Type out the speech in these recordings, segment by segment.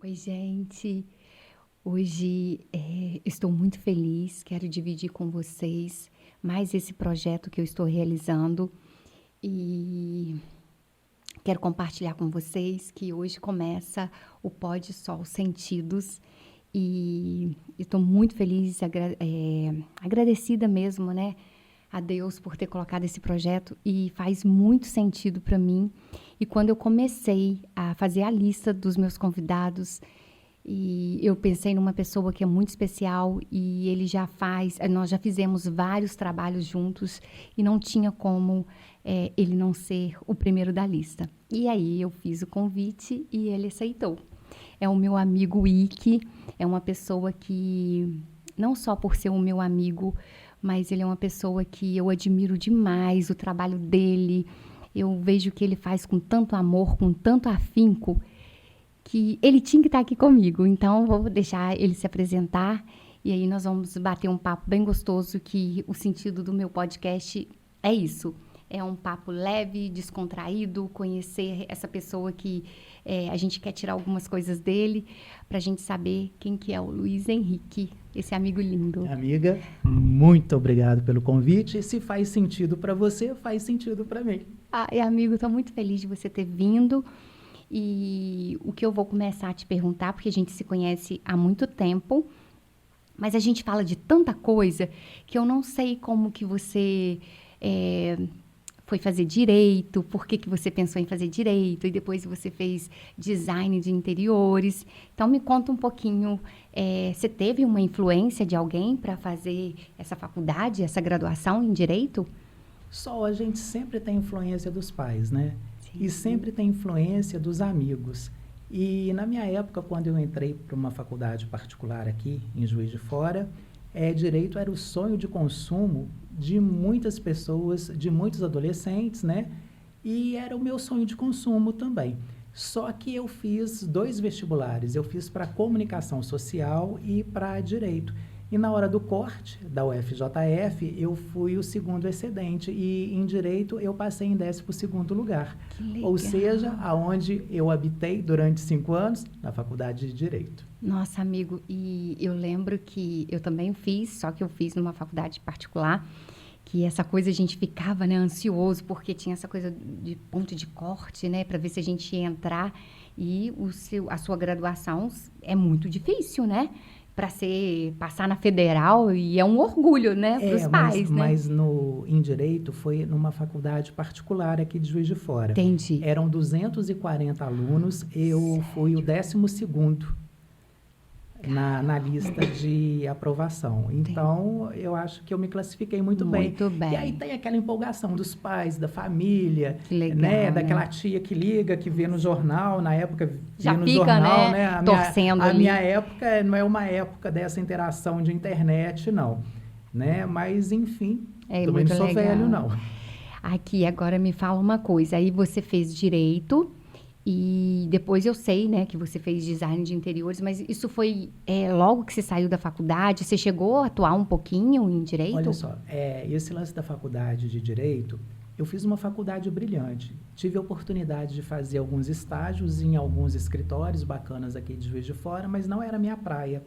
Oi, gente. Hoje estou muito feliz, quero dividir com vocês mais esse projeto que eu estou realizando e quero compartilhar com vocês que hoje começa o Pod Sol Sentidos e estou muito feliz, agradecida mesmo, né, a Deus por ter colocado esse projeto e faz muito sentido para mim. E quando eu comecei a fazer a lista dos meus convidados, e eu pensei numa pessoa que é muito especial e ele já faz, nós já fizemos vários trabalhos juntos e não tinha como ele não ser o primeiro da lista. E aí eu fiz o convite e ele aceitou. É o meu amigo Ike, é uma pessoa que, não só por ser o meu amigo, mas ele é uma pessoa que eu admiro demais o trabalho dele. Eu vejo que ele faz com tanto amor, com tanto afinco, que ele tinha que estar aqui comigo. Então, vou deixar ele se apresentar e aí nós vamos bater um papo bem gostoso, que o sentido do meu podcast é isso. É um papo leve, descontraído, conhecer essa pessoa que a gente quer tirar algumas coisas dele, para a gente saber quem que é o Luiz Henrique, esse amigo lindo. Amiga, muito obrigado pelo convite. E se faz sentido para você, faz sentido para mim. Amigo, estou muito feliz de você ter vindo. E o que eu vou começar a te perguntar, porque a gente se conhece há muito tempo, mas a gente fala de tanta coisa que eu não sei como que você foi fazer direito, por que você pensou em fazer direito, e depois você fez design de interiores. Então, me conta um pouquinho, você teve uma influência de alguém para fazer essa faculdade, essa graduação em direito? Só a gente sempre tem influência dos pais, né? Sim. E sempre tem influência dos amigos. E na minha época, quando eu entrei para uma faculdade particular aqui em Juiz de Fora, direito era o sonho de consumo de muitas pessoas, de muitos adolescentes, né? E era o meu sonho de consumo também. Só que eu fiz 2 vestibulares. Eu fiz para comunicação social e para direito. E na hora do corte da UFJF, eu fui o segundo excedente. E em direito, eu passei em 12º lugar. Que legal. Ou seja, aonde eu habitei durante 5 anos, na faculdade de Direito. Nossa, amigo, e eu lembro que eu também fiz, só que eu fiz numa faculdade particular, que essa coisa a gente ficava, né, ansioso, porque tinha essa coisa de ponto de corte, né, para ver se a gente ia entrar, e a sua graduação é muito difícil, né, para passar na federal, e é um orgulho, né, para os pais, né? Mas em Direito foi numa faculdade particular aqui de Juiz de Fora. Entendi. Eram 240 alunos, eu fui o 12º na lista de aprovação. Então, eu acho que eu me classifiquei muito bem. Muito bem. E aí tem aquela empolgação dos pais, da família, Que legal, né? Daquela né? tia que liga, que vê no jornal, na época Já via no fica, jornal, né, torcendo a ali. minha época não é uma época dessa interação de internet, não. Né? Mas, enfim, também muito não sou legal. velho, não. Aqui, agora me fala uma coisa, aí você fez direito e depois eu sei, né, que você fez design de interiores, mas isso foi logo que você saiu da faculdade? Você chegou a atuar um pouquinho em direito? Olha só, esse lance da faculdade de Direito, eu fiz uma faculdade brilhante. Tive a oportunidade de fazer alguns estágios em alguns escritórios bacanas aqui de Juiz de Fora, mas não era minha praia.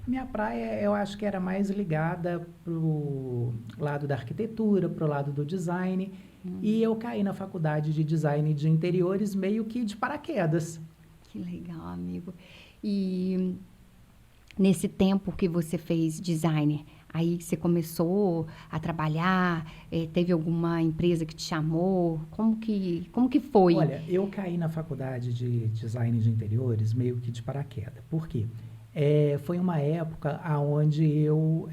Minha praia, eu acho que era mais ligada para o lado da arquitetura, para o lado do design. E eu caí na faculdade de design de interiores meio que de paraquedas. Que legal, amigo. E nesse tempo que você fez designer, aí você começou a trabalhar, teve alguma empresa que te chamou? Como que foi? Olha, eu caí na faculdade de design de interiores meio que de paraquedas. Por quê? Foi uma época onde eu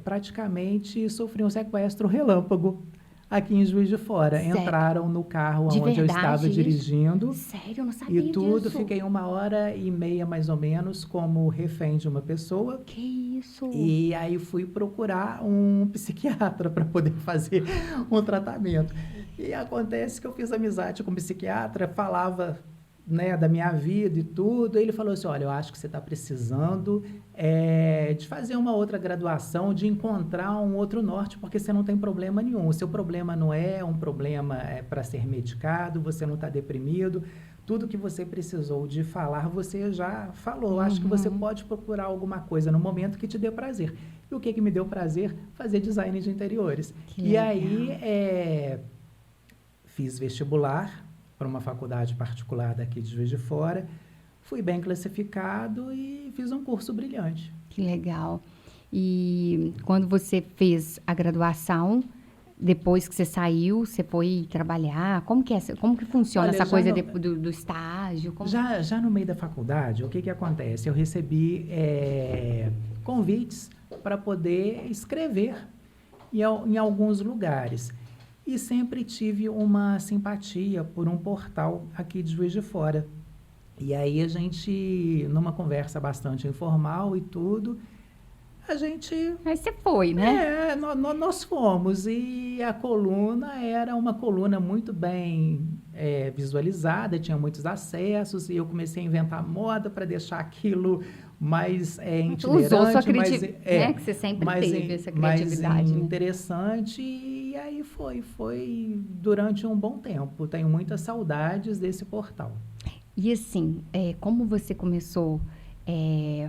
praticamente sofri um sequestro relâmpago aqui em Juiz de Fora. Sério? Entraram no carro De onde eu verdade estava isso? dirigindo. Sério? Eu não sabia E tudo, disso. fiquei 1h30 mais ou menos como refém de uma pessoa. Que isso? E aí fui procurar um psiquiatra para poder fazer um tratamento. E acontece que eu fiz amizade com um psiquiatra, falava, né, da minha vida e tudo. E ele falou assim, olha, eu acho que você está precisando de fazer uma outra graduação, de encontrar um outro norte, porque você não tem problema nenhum. O seu problema não é um problema para ser medicado, você não está deprimido. tudo que você precisou de falar, você já falou. Acho que você Uhum. pode procurar alguma coisa no momento que te dê prazer. E o que que me deu prazer? Fazer design de interiores. Que E aí, legal. fiz vestibular para uma faculdade particular daqui de Juiz de Fora, fui bem classificado e fiz um curso brilhante. Que legal. E quando você fez a graduação, depois que você saiu, você foi trabalhar? Como que é? Como que funciona Olha, essa coisa do estágio? já no meio da faculdade, o que que acontece? Eu recebi convites para poder escrever em alguns lugares. E sempre tive uma simpatia por um portal aqui de Juiz de Fora. E aí a gente, numa conversa bastante informal e tudo, a gente Aí você foi, né? nós fomos e a coluna era uma coluna muito bem visualizada, tinha muitos acessos e eu comecei a inventar moda para deixar aquilo mais Usou sua itinerante, criatividade, né? Que você sempre teve essa mais criatividade, né? interessante e aí foi durante um bom tempo. Tenho muitas saudades desse portal. E assim, como você começou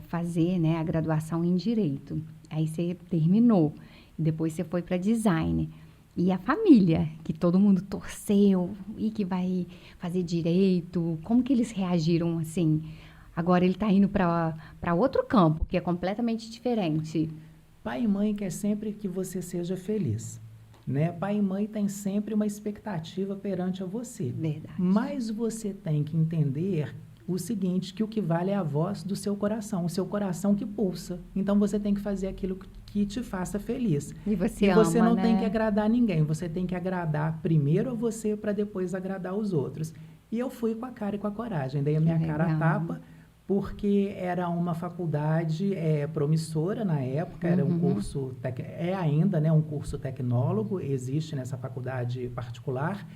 fazer, né, a graduação em Direito, aí você terminou, depois você foi para Design. E a família, que todo mundo torceu, e que vai fazer Direito, como que eles reagiram assim? Agora ele está indo para outro campo, que é completamente diferente. Pai e mãe quer sempre que você seja feliz, né? Pai e mãe têm sempre uma expectativa perante a você. Verdade. Mas você tem que entender o seguinte, que o que vale é a voz do seu coração, o seu coração que pulsa. Então você tem que fazer aquilo que te faça feliz. E você E você ama, não tem que né? agradar ninguém, você tem que agradar primeiro a você para depois agradar os outros. E eu fui com a cara e com a coragem, dei a Que minha cara a legal. tapa, porque era uma faculdade promissora na época, era um curso, é ainda, né, um curso tecnólogo, existe nessa faculdade particular,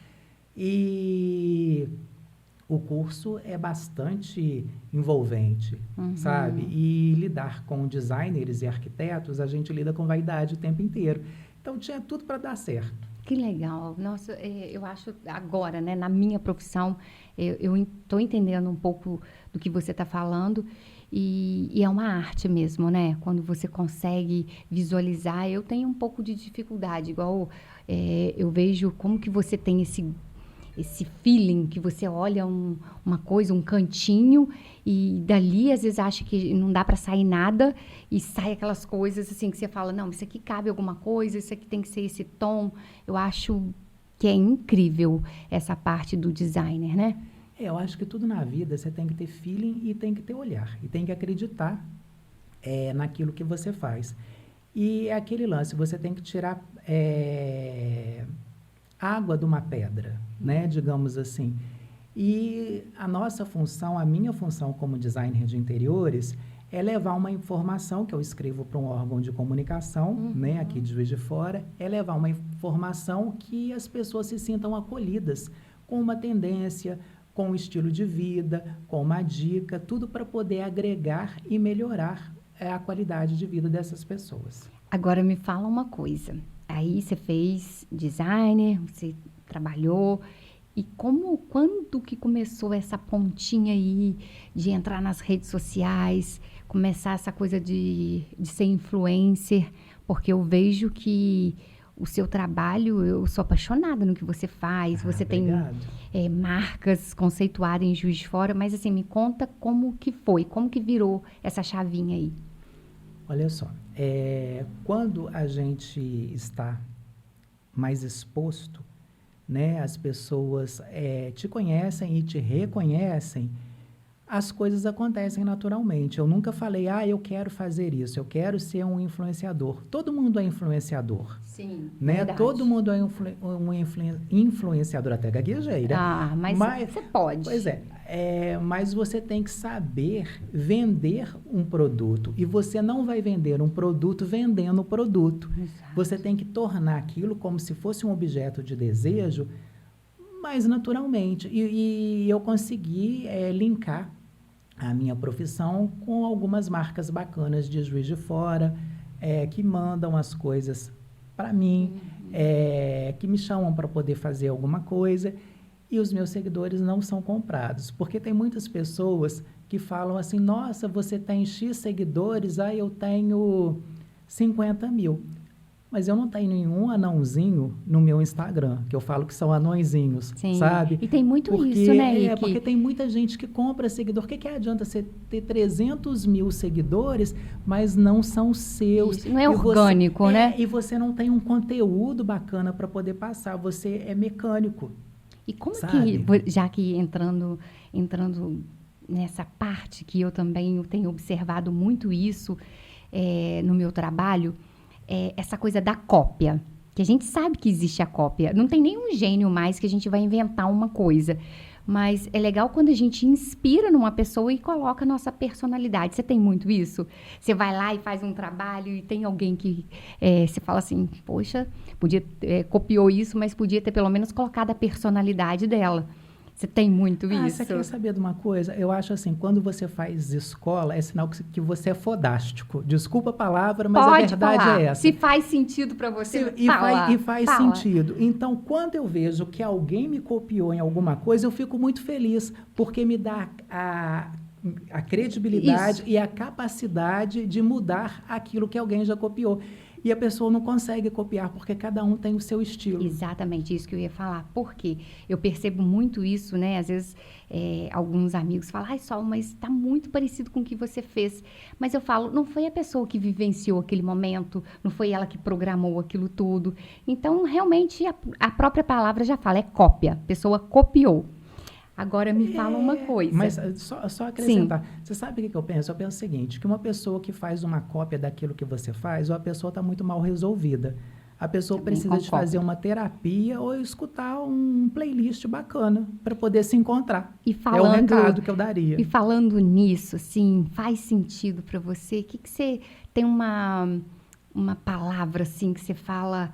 e o curso é bastante envolvente, sabe? E lidar com designers e arquitetos, a gente lida com vaidade o tempo inteiro. Então, tinha tudo para dar certo. Que legal. Nossa, eu acho agora, né, na minha profissão, eu estou entendendo um pouco do que você está falando e é uma arte mesmo, né? Quando você consegue visualizar, eu tenho um pouco de dificuldade, igual eu vejo como que você tem esse feeling que você olha uma coisa, um cantinho e dali às vezes acha que não dá para sair nada e sai aquelas coisas assim que você fala, não, isso aqui cabe alguma coisa, isso aqui tem que ser esse tom. Eu acho que é incrível essa parte do designer, né? Eu acho que tudo na vida você tem que ter feeling e tem que ter olhar. E tem que acreditar naquilo que você faz. E é aquele lance, você tem que tirar água de uma pedra, né? Digamos assim. E a nossa função, a minha função como designer de interiores, é levar uma informação que eu escrevo para um órgão de comunicação, né, aqui de Juiz de Fora, é levar uma informação que as pessoas se sintam acolhidas com uma tendência, com um estilo de vida, com uma dica, tudo para poder agregar e melhorar a qualidade de vida dessas pessoas. Agora me fala uma coisa. Aí você fez designer, você trabalhou. E quando que começou essa pontinha aí de entrar nas redes sociais, começar essa coisa de ser influencer? Porque eu vejo que o seu trabalho, eu sou apaixonada no que você faz. Você tem Obrigado. marcas conceituadas em Juiz de Fora, mas assim, me conta como que foi, como que virou essa chavinha aí. Olha só, quando a gente está mais exposto, né, as pessoas te conhecem e te reconhecem, as coisas acontecem naturalmente. Eu nunca falei, eu quero fazer isso, eu quero ser um influenciador. Todo mundo é influenciador. Sim, Né? verdade. Todo mundo é influenciador, até gaguejei, mas você pode. Pois mas você tem que saber vender um produto. E você não vai vender um produto vendendo o produto. Exato. Você tem que tornar aquilo como se fosse um objeto de desejo, mas naturalmente. E eu consegui linkar a minha profissão com algumas marcas bacanas de Juiz de Fora, que mandam as coisas para mim, que me chamam para poder fazer alguma coisa. e os meus seguidores não são comprados. Porque tem muitas pessoas que falam assim, nossa, você tem X seguidores, aí eu tenho 50 mil. Mas eu não tenho nenhum anãozinho no meu Instagram, que eu falo que são anõezinhos, Sim. sabe? E tem muito Porque, isso, né, Rick? porque tem muita gente que compra seguidor. O que adianta você ter 300 mil seguidores, mas não são seus? Isso. Não é E orgânico, né? E você não tem um conteúdo bacana para poder passar. Você é mecânico. E como Sabe? que, já que entrando nessa parte que eu também tenho observado muito isso no meu trabalho, essa coisa da cópia. Que a gente sabe que existe a cópia. Não tem nenhum gênio mais que a gente vai inventar uma coisa. Mas é legal quando a gente inspira numa pessoa e coloca a nossa personalidade. Você tem muito isso? Você vai lá e faz um trabalho e tem alguém que você fala assim, poxa, copiou isso, mas podia ter pelo menos colocado a personalidade dela. Você tem muito isso? Você quer saber de uma coisa? Eu acho assim, quando você faz escola, é sinal que você é fodástico. Desculpa a palavra, mas a verdade falar. é essa. Se faz sentido para você, fala. E faz fala. sentido. Então, quando eu vejo que alguém me copiou em alguma coisa, eu fico muito feliz, porque me dá a credibilidade Isso. e a capacidade de mudar aquilo que alguém já copiou. E a pessoa não consegue copiar, porque cada um tem o seu estilo. Exatamente isso que eu ia falar. Por quê? Eu percebo muito isso, né? Às vezes, alguns amigos falam, ai, Sol, mas está muito parecido com o que você fez. Mas eu falo, não foi a pessoa que vivenciou aquele momento, não foi ela que programou aquilo tudo. Então, realmente, a própria palavra já fala, é cópia. A pessoa copiou. Agora me fala uma coisa. Mas só acrescentar. Sim. Você sabe o que eu penso? Eu penso o seguinte, que uma pessoa que faz uma cópia daquilo que você faz, ou a pessoa está muito mal resolvida. A pessoa precisa de fazer uma terapia ou escutar um playlist bacana para poder se encontrar. É o recado que eu daria. E falando nisso, assim, faz sentido para você? Que você tem uma palavra assim que você fala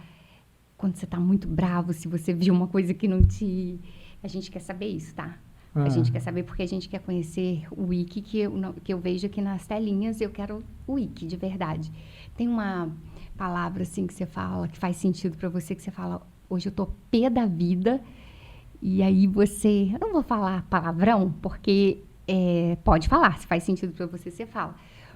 quando você está muito bravo, se você viu uma coisa que não te... A gente quer saber isso, tá? A gente quer saber porque a gente quer conhecer o Wiki que eu vejo aqui nas telinhas. Eu quero o Wiki, de verdade. Tem uma palavra, assim, que você fala, que faz sentido para você, que você fala, hoje eu tô pé da vida. E aí você... Eu não vou falar palavrão, porque pode falar. Se faz sentido para você, você fala.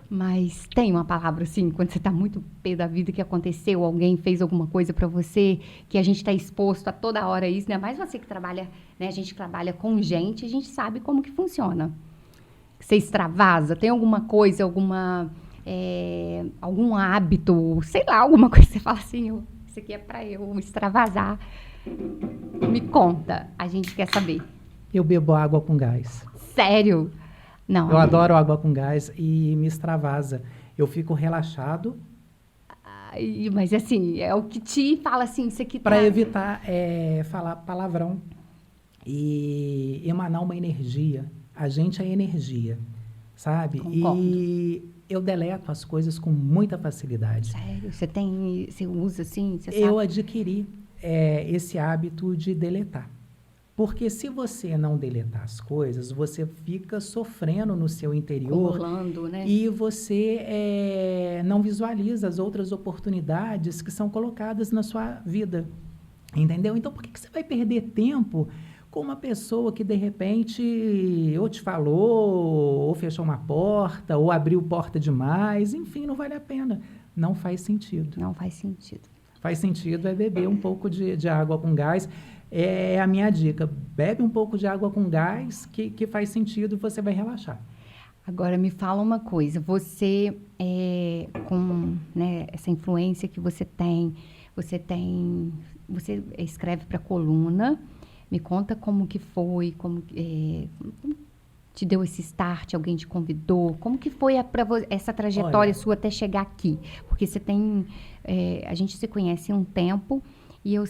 Mas tem uma palavra, assim, quando você está muito pé da vida, que aconteceu, alguém fez alguma coisa para você, que a gente está exposto a toda hora a isso, né? Mais você que trabalha, né? A gente trabalha com gente, a gente sabe como que funciona. Você extravasa, tem alguma coisa, algum hábito, sei lá, alguma coisa que você fala assim, isso aqui é para eu extravasar. Me conta, a gente quer saber. Eu bebo água com gás. Sério? Não, eu adoro água com gás e me extravasa. Eu fico relaxado. Mas assim, é o que te fala assim, isso aqui para evitar falar palavrão e emanar uma energia. A gente é energia, sabe? Concordo. E eu deleto as coisas com muita facilidade. Sério? Você usa assim? Eu adquiri esse hábito de deletar. Porque se você não deletar as coisas, você fica sofrendo no seu interior. Acumulando, né? E você não visualiza as outras oportunidades que são colocadas na sua vida. Entendeu? Então, por que você vai perder tempo com uma pessoa que, de repente, ou te falou, ou fechou uma porta, ou abriu porta demais? Enfim, não vale a pena. Não faz sentido. Não faz sentido. Faz sentido beber um pouco de água com gás. É a minha dica. Bebe um pouco de água com gás, que faz sentido e você vai relaxar. Agora, me fala uma coisa. Você, com essa influência que você escreve para a coluna. Me conta como que foi, como te deu esse start, alguém te convidou. Como que foi essa trajetória sua até chegar aqui? Porque você tem... a gente se conhece há um tempo... E eu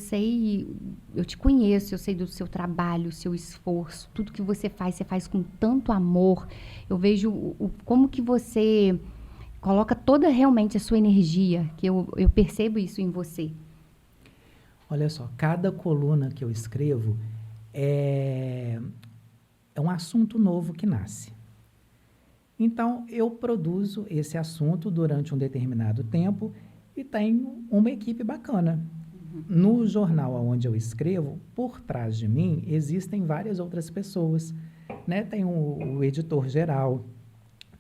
te conheço, eu sei do seu trabalho, o seu esforço, tudo que você faz com tanto amor. Eu vejo como que você coloca toda realmente a sua energia, que eu percebo isso em você. Olha só, cada coluna que eu escrevo é um assunto novo que nasce. Então, eu produzo esse assunto durante um determinado tempo e tenho uma equipe bacana. No jornal onde eu escrevo, por trás de mim, existem várias outras pessoas, né? Tem o editor-geral,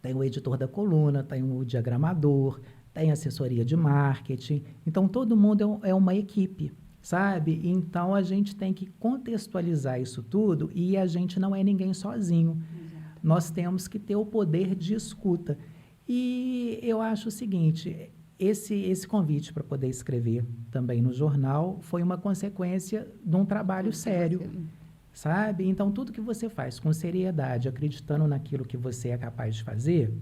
tem o editor da coluna, tem o diagramador, tem assessoria de marketing. Então, todo mundo é uma equipe, sabe? Então, a gente tem que contextualizar isso tudo e a gente não é ninguém sozinho. Exato. Nós temos que ter o poder de escuta. E eu acho o seguinte, esse convite para poder escrever também no jornal foi uma consequência de um trabalho sério, sabe? Então, tudo que você faz com seriedade, acreditando naquilo que você é capaz de fazer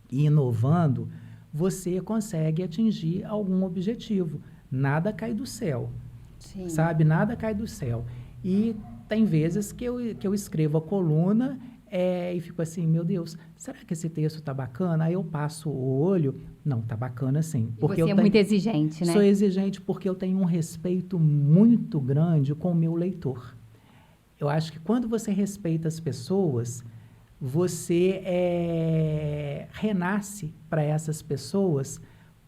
e inovando, você consegue atingir algum objetivo. Nada cai do céu, Sim. sabe? Nada cai do céu. E tem vezes que eu escrevo a coluna e fico assim, meu Deus, será que esse texto está bacana? Aí eu passo o olho, não, está bacana sim. Porque você é muito exigente, né? Sou exigente porque eu tenho um respeito muito grande com o meu leitor. Eu acho que quando você respeita as pessoas, você renasce para essas pessoas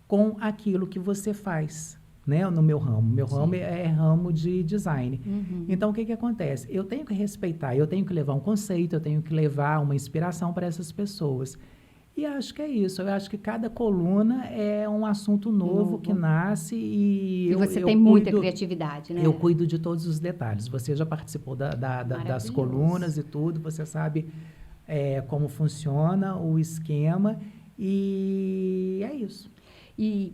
com aquilo que você faz, né? No meu ramo. Meu ramo é ramo de design. Então, o que acontece? Eu tenho que respeitar, eu tenho que levar um conceito, eu tenho que levar uma inspiração para essas pessoas. E acho que é isso. Eu acho que cada coluna é um assunto novo que nasce e você tem muita criatividade, né? Eu cuido de todos os detalhes. Você já participou das colunas e tudo, você sabe como funciona o esquema e é isso. E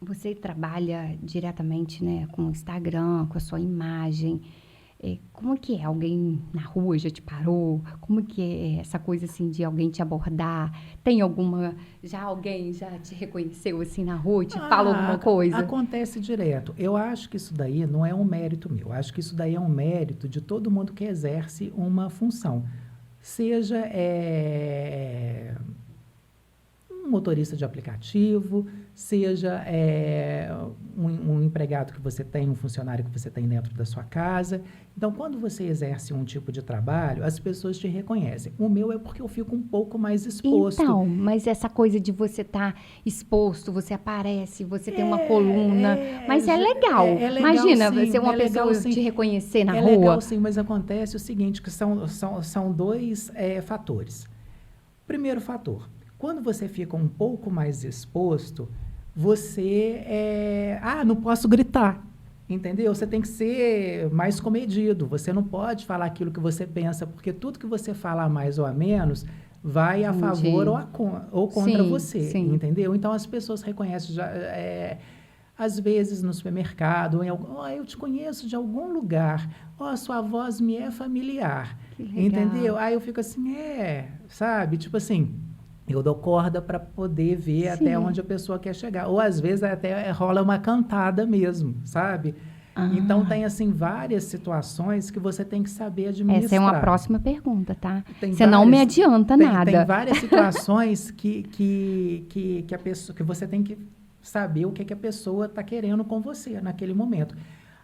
você trabalha diretamente, né, com o Instagram, com a sua imagem. Como que é? Alguém na rua já te parou? Como que é essa coisa assim de alguém te abordar? Tem alguém já te reconheceu assim na rua, te fala alguma coisa? Acontece direto. Eu acho que isso daí não é um mérito meu. Eu acho que isso daí é um mérito de todo mundo que exerce uma função. Seja um motorista de aplicativo, seja um empregado que você tem, um funcionário que você tem dentro da sua casa. Então, quando você exerce um tipo de trabalho, as pessoas te reconhecem. O meu é porque eu fico um pouco mais exposto. Então, mas essa coisa de você estar exposto, você aparece, você tem uma coluna, mas é legal. Imagina, sim, ser uma pessoa legal, sim. te reconhecer na rua. É legal sim, mas acontece o seguinte, que são dois fatores. Primeiro fator, quando você fica um pouco mais exposto, você não posso gritar, entendeu? Você tem que ser mais comedido, você não pode falar aquilo que você pensa, porque tudo que você falar mais ou a menos vai a favor ou contra você, entendeu? Então, as pessoas reconhecem, às vezes no supermercado, eu te conheço de algum lugar, sua voz me é familiar, entendeu? Aí eu fico assim, sabe? Tipo assim, eu dou corda para poder ver até onde a pessoa quer chegar. Ou, às vezes, até rola uma cantada mesmo, sabe? Então, tem, assim, várias situações que você tem que saber administrar. Essa é uma próxima pergunta, tá? Você não me adianta nada. Tem várias situações que a pessoa, que você tem que saber o que a pessoa está querendo com você naquele momento.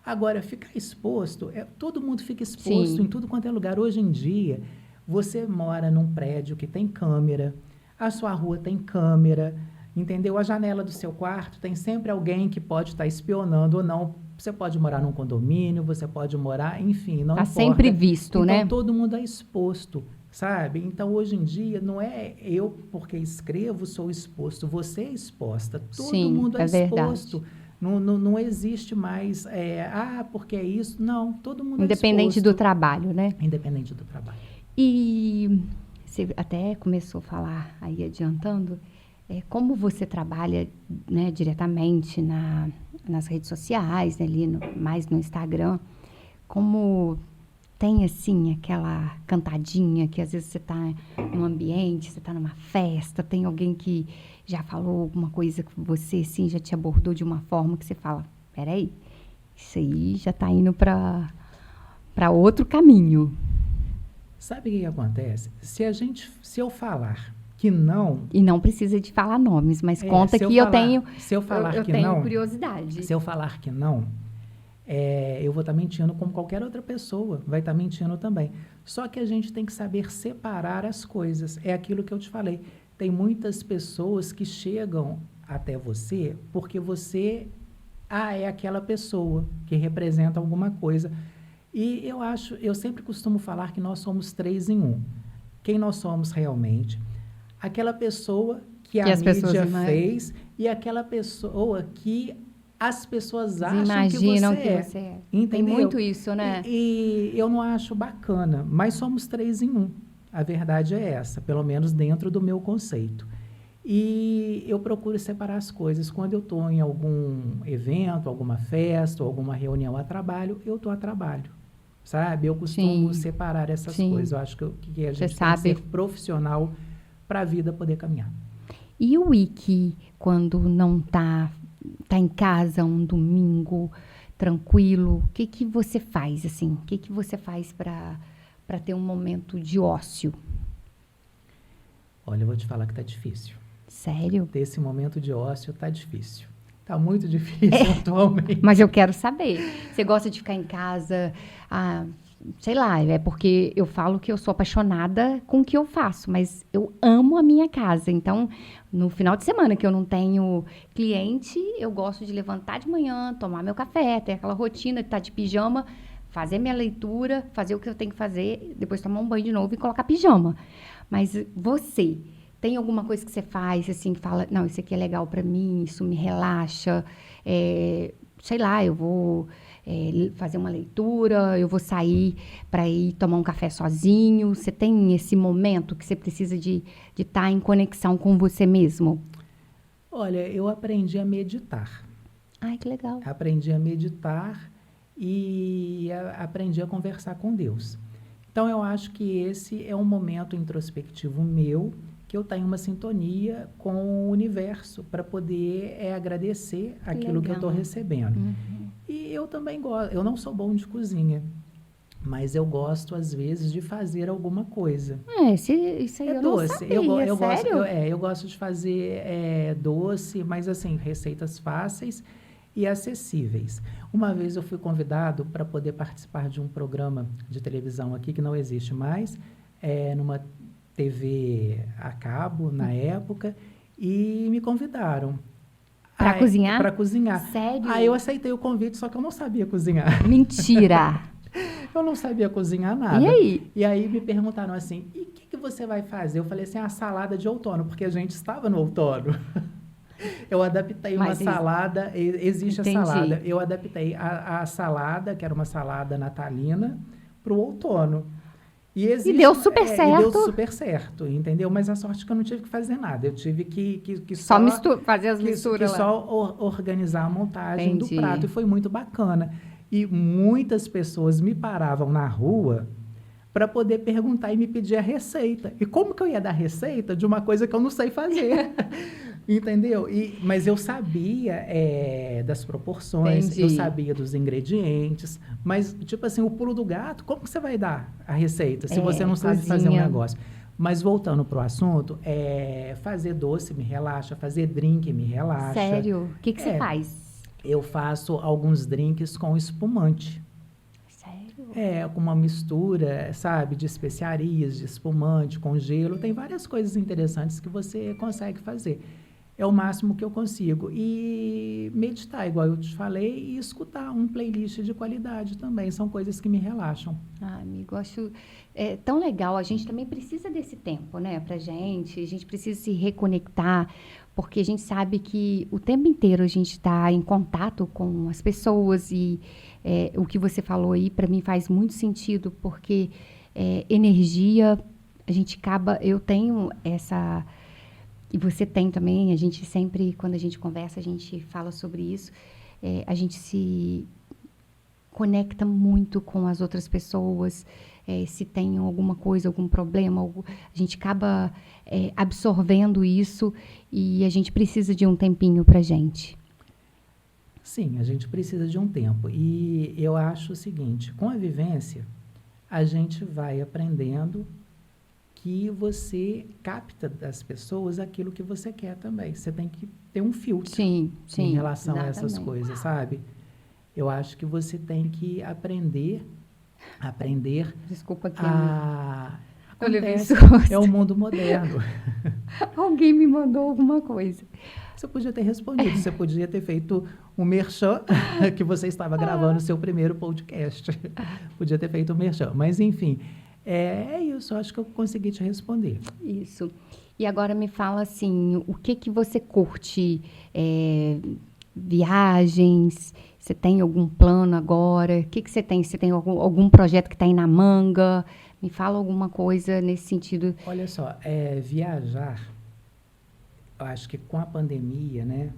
Agora, ficar exposto, todo mundo fica exposto em tudo quanto é lugar. Hoje em dia, você mora num prédio que tem câmera, a sua rua tem câmera, entendeu? A janela do seu quarto tem sempre alguém que pode estar espionando ou não. Você pode morar num condomínio, você pode morar, enfim, não importa. Está sempre visto, então, né? Então, todo mundo é exposto, sabe? Então, hoje em dia, não é eu, porque escrevo, sou exposto. Você é exposta. Todo mundo é exposto. Não existe mais, porque é isso. Não, todo mundo é exposto. Independente do trabalho, né? Independente do trabalho. E você até começou a falar aí, adiantando, como você trabalha, né, diretamente nas redes sociais, né, ali mais no Instagram, como tem, assim, aquela cantadinha que às vezes você está num ambiente, você está numa festa, tem alguém que já falou alguma coisa que você, assim, já te abordou de uma forma que você fala, peraí, isso aí já está indo para outro caminho. Sabe o que acontece? Se eu falar que não... E não precisa de falar nomes, mas conta que eu tenho curiosidade. Se eu falar que não, eu vou estar mentindo como qualquer outra pessoa vai estar mentindo também. Só que a gente tem que saber separar as coisas. É aquilo que eu te falei. Tem muitas pessoas que chegam até você porque você é aquela pessoa que representa alguma coisa. E eu sempre costumo falar que nós somos 3 em 1. Quem nós somos realmente, aquela pessoa que Que a as pessoas mídia fez e aquela pessoa que as pessoas eles acham que imaginam você que é. você é. Tem Entendeu? muito isso, né? E eu não acho bacana, mas somos 3 em 1. A verdade é essa, pelo menos dentro do meu conceito. E eu procuro separar as coisas. Quando eu estou em algum evento, alguma festa, ou alguma reunião a trabalho, eu estou a trabalho. Sabe? Eu costumo Sim, separar essas sim. coisas. Eu acho que a Você gente tem que ser sabe. profissional para a vida poder caminhar. E o Wiki, quando não tá em casa um domingo tranquilo, o que que você faz assim? O que que você faz para ter um momento de ócio? Olha, eu vou te falar que está difícil. Sério? Ter esse momento de ócio está difícil. Está muito difícil atualmente. Mas eu quero saber. Você gosta de ficar em casa? Ah, sei lá, é porque eu falo que eu sou apaixonada com o que eu faço, mas eu amo a minha casa. Então, no final de semana que eu não tenho cliente, eu gosto de levantar de manhã, tomar meu café, ter aquela rotina de estar de pijama, fazer minha leitura, fazer o que eu tenho que fazer, depois tomar um banho de novo e colocar pijama. Mas você, tem alguma coisa que você faz, assim, que fala, não, isso aqui é legal pra mim, isso me relaxa, sei lá, eu vou fazer uma leitura, eu vou sair para ir tomar um café sozinho. Você tem esse momento que você precisa de estar em conexão com você mesmo? Olha, eu aprendi a meditar. Ai, que legal. Aprendi a meditar e aprendi a conversar com Deus. Então, eu acho que esse é um momento introspectivo meu, que eu tenho uma sintonia com o universo para poder agradecer aquilo que eu estou recebendo. Uhum. E eu também gosto, eu não sou bom de cozinha, mas eu gosto, às vezes, de fazer alguma coisa. Isso aí eu não Doce. sabia, Eu gosto, sério? eu gosto de fazer doce, mas assim, receitas fáceis e acessíveis. Uma vez eu fui convidado para poder participar de um programa de televisão aqui, que não existe mais, numa TV a cabo, na época, e me convidaram. Para cozinhar? Para cozinhar. Sério? Aí eu aceitei o convite, só que eu não sabia cozinhar. Mentira! Eu não sabia cozinhar nada. E aí? E aí me perguntaram assim, e o que você vai fazer? Eu falei assim, a salada de outono, porque a gente estava no outono. Eu adaptei uma salada, existe Entendi. a salada, eu adaptei a salada, que era uma salada natalina, para o outono. E deu super certo. E deu super certo, entendeu? Mas a sorte é que eu não tive que fazer nada, eu tive que só fazer as misturas lá. Só organizar a montagem Entendi. do prato, e foi muito bacana. E muitas pessoas me paravam na rua para poder perguntar e me pedir a receita. E como que eu ia dar receita de uma coisa que eu não sei fazer? Entendeu? Mas eu sabia das proporções, Entendi. eu sabia dos ingredientes, mas, tipo assim, o pulo do gato, como que você vai dar a receita se você não sabe fazer um negócio? Mas voltando para o assunto, fazer doce me relaxa, fazer drink me relaxa. Sério? O que você faz? Eu faço alguns drinks com espumante. Sério? Com uma mistura, sabe, de especiarias, de espumante, com gelo. Tem várias coisas interessantes que você consegue fazer. É o máximo que eu consigo. E meditar, igual eu te falei, e escutar um playlist de qualidade também. São coisas que me relaxam. Ah, amigo, eu acho tão legal. A gente também precisa desse tempo, né, pra gente. A gente precisa se reconectar, porque a gente sabe que o tempo inteiro a gente está em contato com as pessoas e o que você falou aí, para mim, faz muito sentido, porque energia, a gente acaba... Eu tenho essa... E você tem também, a gente sempre, quando a gente conversa, a gente fala sobre isso, a gente se conecta muito com as outras pessoas, se tem alguma coisa, algum problema, a gente acaba absorvendo isso e a gente precisa de um tempinho pra gente. Sim, a gente precisa de um tempo. E eu acho o seguinte, com a vivência, a gente vai aprendendo que você capta das pessoas aquilo que você quer também. Você tem que ter um filtro em relação a essas coisas, sabe? Eu acho que você tem que aprender Desculpa que acontece, é o mundo moderno. Alguém me mandou alguma coisa. Você podia ter respondido, você podia ter feito um merchan, que você estava gravando o seu primeiro podcast. Podia ter feito um merchan. Mas, enfim, é isso. Eu acho que eu consegui te responder. Isso. E agora me fala assim, o que que você curte? Viagens? Você tem algum plano agora? O que que você tem? Você tem algum projeto que está aí na manga? Me fala alguma coisa nesse sentido. Olha só, viajar, eu acho que com a pandemia, né?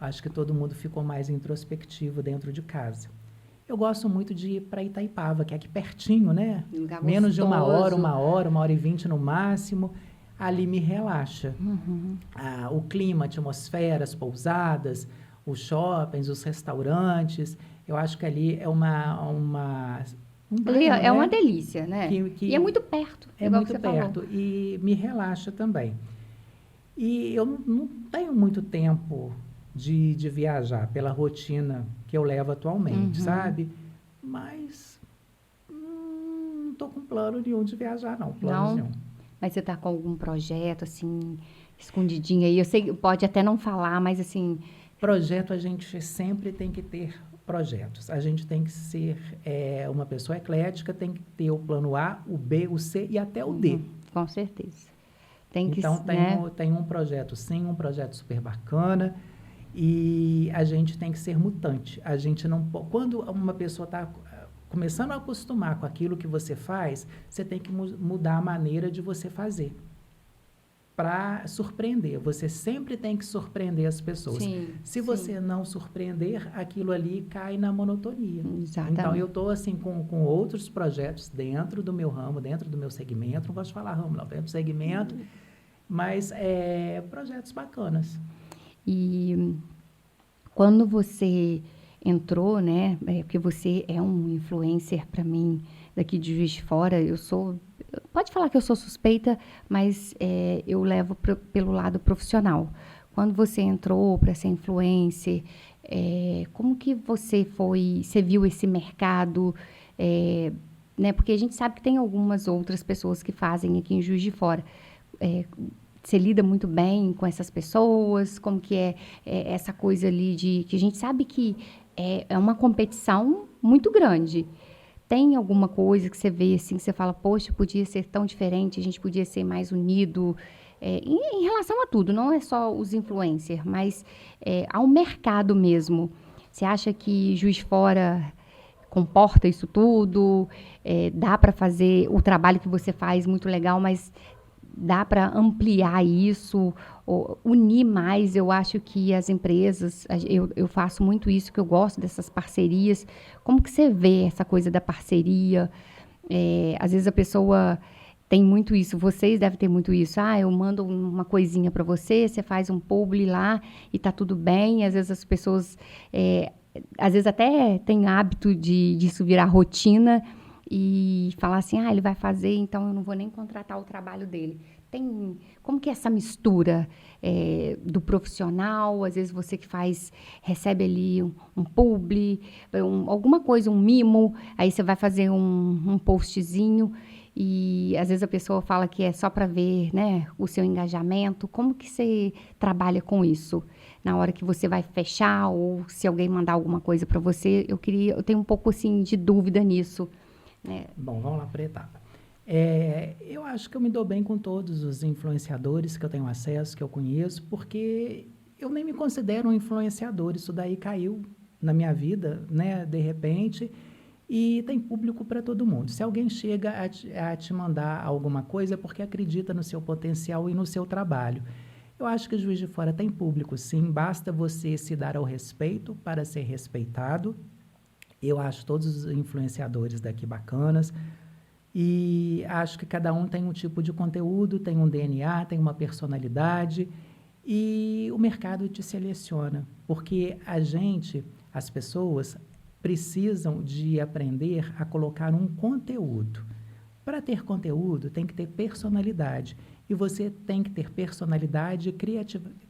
Acho que todo mundo ficou mais introspectivo dentro de casa. Eu gosto muito de ir para Itaipava, que é aqui pertinho, né? Um lugar Menos de gostoso. 1 hora e 20 no máximo. Ali me relaxa. Uhum. O clima, a atmosfera, as pousadas, os shoppings, os restaurantes. Eu acho que ali é um Ali bairro, é uma né? delícia, né? Que E é muito perto, é igual que muito você falou. perto e me relaxa também. E eu não tenho muito tempo de viajar pela rotina que eu levo atualmente, Uhum. sabe? Mas não estou com plano nenhum de viajar, não. Planos Não? nenhum. Mas você tá com algum projeto, assim, escondidinho aí? Eu sei que pode até não falar, mas assim, Projeto, a gente sempre tem que ter projetos. A gente tem que ser uma pessoa eclética, tem que ter o plano A, o B, o C e até o D. com certeza. Tem que, Então, né? tem um projeto sim, um projeto super bacana, e a gente tem que ser mutante. A gente não quando uma pessoa está começando a acostumar com aquilo que você faz, você tem que mudar a maneira de você fazer para surpreender. Você sempre tem que surpreender as pessoas. Sim, Se sim. você não surpreender, aquilo ali cai na monotonia. Exatamente. Então, eu estou assim com outros projetos dentro do meu ramo, dentro do meu segmento. Não gosto de falar ramo, não, dentro do segmento. Mas projetos bacanas. E quando você entrou, né? Porque você é um influencer para mim daqui de Juiz de Fora. Pode falar que eu sou suspeita, mas eu levo pelo lado profissional. Quando você entrou para ser influencer, como que você viu esse mercado? Né? Porque a gente sabe que tem algumas outras pessoas que fazem aqui em Juiz de Fora. Você lida muito bem com essas pessoas? Como que é essa coisa ali de que a gente sabe que é uma competição muito grande. Tem alguma coisa que você vê assim, que você fala, poxa, podia ser tão diferente, a gente podia ser mais unido, em relação a tudo, não é só os influencers, mas ao mercado mesmo. Você acha que Juiz de Fora comporta isso tudo? Dá para fazer o trabalho que você faz muito legal, mas dá para ampliar isso, unir mais? Eu acho que as empresas, eu faço muito isso, que eu gosto dessas parcerias. Como que você vê essa coisa da parceria? Às vezes a pessoa tem muito isso, vocês devem ter muito isso. Eu mando uma coisinha para você, você faz um publi lá e tá tudo bem. Às vezes as pessoas, às vezes até tem hábito disso virar rotina e falar assim, ele vai fazer, então eu não vou nem contratar o trabalho dele. Como que é essa mistura do profissional? Às vezes você que recebe ali um publi, alguma coisa, um mimo, aí você vai fazer um postzinho e às vezes a pessoa fala que é só para ver, né, o seu engajamento. Como que você trabalha com isso? Na hora que você vai fechar ou se alguém mandar alguma coisa para você, eu tenho um pouco assim de dúvida nisso. Bom, vamos lá para a etapa. Eu acho que eu me dou bem com todos os influenciadores que eu tenho acesso, que eu conheço, porque eu nem me considero um influenciador. Isso daí caiu na minha vida, né, de repente, e tem público para todo mundo. Se alguém chega a te mandar alguma coisa, é porque acredita no seu potencial e no seu trabalho. Eu acho que Juiz de Fora tem público, sim. Basta você se dar ao respeito para ser respeitado. Eu acho todos os influenciadores daqui bacanas e acho que cada um tem um tipo de conteúdo, tem um DNA, tem uma personalidade e o mercado te seleciona, porque as pessoas precisam de aprender a colocar um conteúdo. Para ter conteúdo, tem que ter personalidade e você tem que ter personalidade,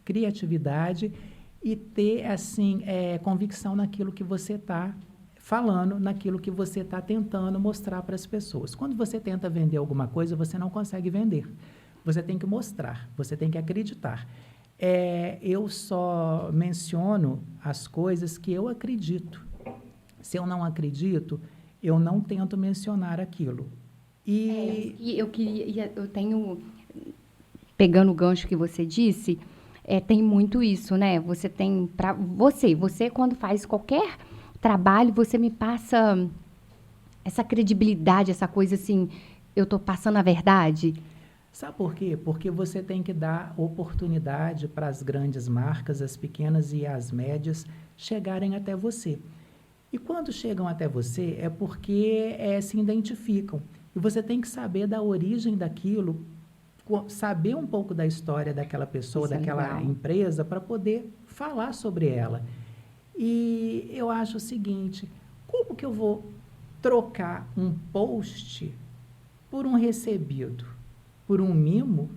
criatividade e ter assim convicção naquilo que você está falando, naquilo que você está tentando mostrar para as pessoas. Quando você tenta vender alguma coisa, você não consegue vender. Você tem que mostrar, você tem que acreditar. Eu só menciono as coisas que eu acredito. Se eu não acredito, eu não tento mencionar aquilo. E eu queria, eu tenho, pegando o gancho que você disse, tem muito isso, né? Você tem, para você quando faz qualquer trabalho, você me passa essa credibilidade, essa coisa assim, eu tô passando a verdade. Sabe por quê? Porque você tem que dar oportunidade para as grandes marcas, as pequenas e as médias chegarem até você. E quando chegam até você é porque se identificam. E você tem que saber da origem daquilo, saber um pouco da história daquela pessoa, Isso é daquela legal. empresa, para poder falar sobre ela. E eu acho o seguinte, como que eu vou trocar um post por um recebido, por um mimo?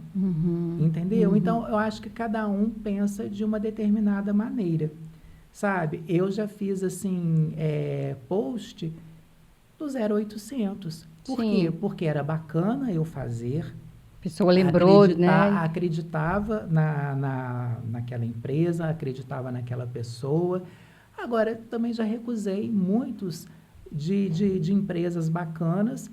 Entendeu? Então, eu acho que cada um pensa de uma determinada maneira, sabe? Eu já fiz, assim, post do 0800. Por quê? Sim. Porque era bacana eu fazer, A pessoa lembrou, né? acreditava naquela empresa, acreditava naquela pessoa. Agora, também já recusei muitos de empresas bacanas,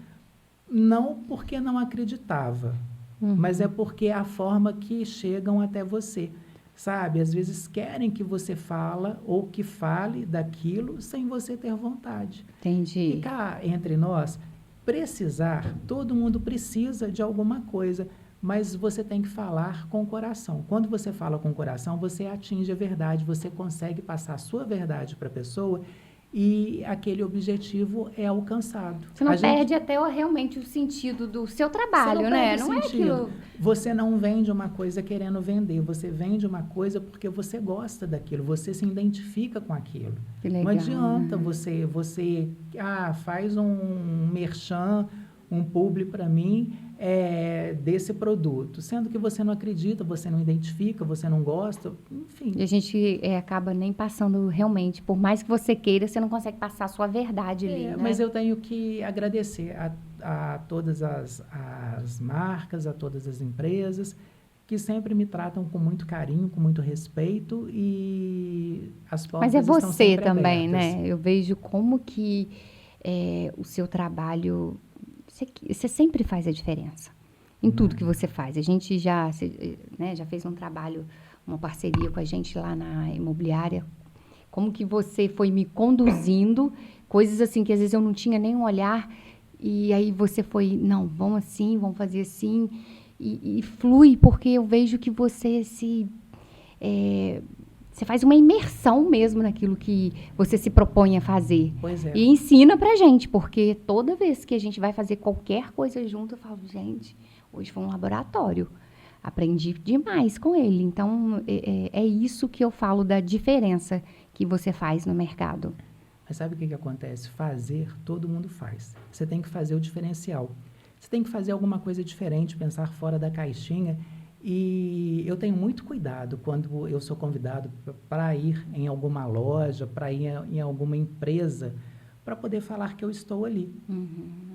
não porque não acreditava, mas é porque é a forma que chegam até você, sabe? Às vezes querem que você fala ou que fale daquilo sem você ter vontade. E Entendi. cá entre nós, precisar, todo mundo precisa de alguma coisa, mas você tem que falar com o coração. Quando você fala com o coração, você atinge a verdade, você consegue passar a sua verdade para a pessoa e aquele objetivo é alcançado. Você não perde até realmente o sentido do seu Você não trabalho, né? perde Não é sentido. aquilo. Você não vende uma coisa querendo vender, você vende uma coisa porque você gosta daquilo, você se identifica com aquilo. Que Não legal, adianta né? você faz um merchan, um publi para mim desse produto, sendo que você não acredita, você não identifica, você não gosta, enfim. E a gente acaba nem passando realmente, por mais que você queira, você não consegue passar a sua verdade ali, né? Mas eu tenho que agradecer a todas as marcas, a todas as empresas que sempre me tratam com muito carinho, com muito respeito e as Mas é portas estão você sempre também, abertas. né? Eu vejo como que o seu trabalho, você sempre faz a diferença em tudo que você faz. A gente já fez um trabalho, uma parceria com a gente lá na imobiliária. Como que você foi me conduzindo, coisas assim que às vezes eu não tinha nem um olhar, e aí você foi, não, vamos assim, vamos fazer assim, e flui, porque eu vejo que você você faz uma imersão mesmo naquilo que você se propõe a fazer. Pois é. E ensina pra gente, porque toda vez que a gente vai fazer qualquer coisa junto, eu falo, gente, hoje foi um laboratório. Aprendi demais com ele. Então, é isso que eu falo da diferença que você faz no mercado. Mas sabe o que acontece? Fazer, todo mundo faz. Você tem que fazer o diferencial. Você tem que fazer alguma coisa diferente, pensar fora da caixinha. E eu tenho muito cuidado quando eu sou convidado para ir em alguma loja, para ir em alguma empresa, para poder falar que eu estou ali.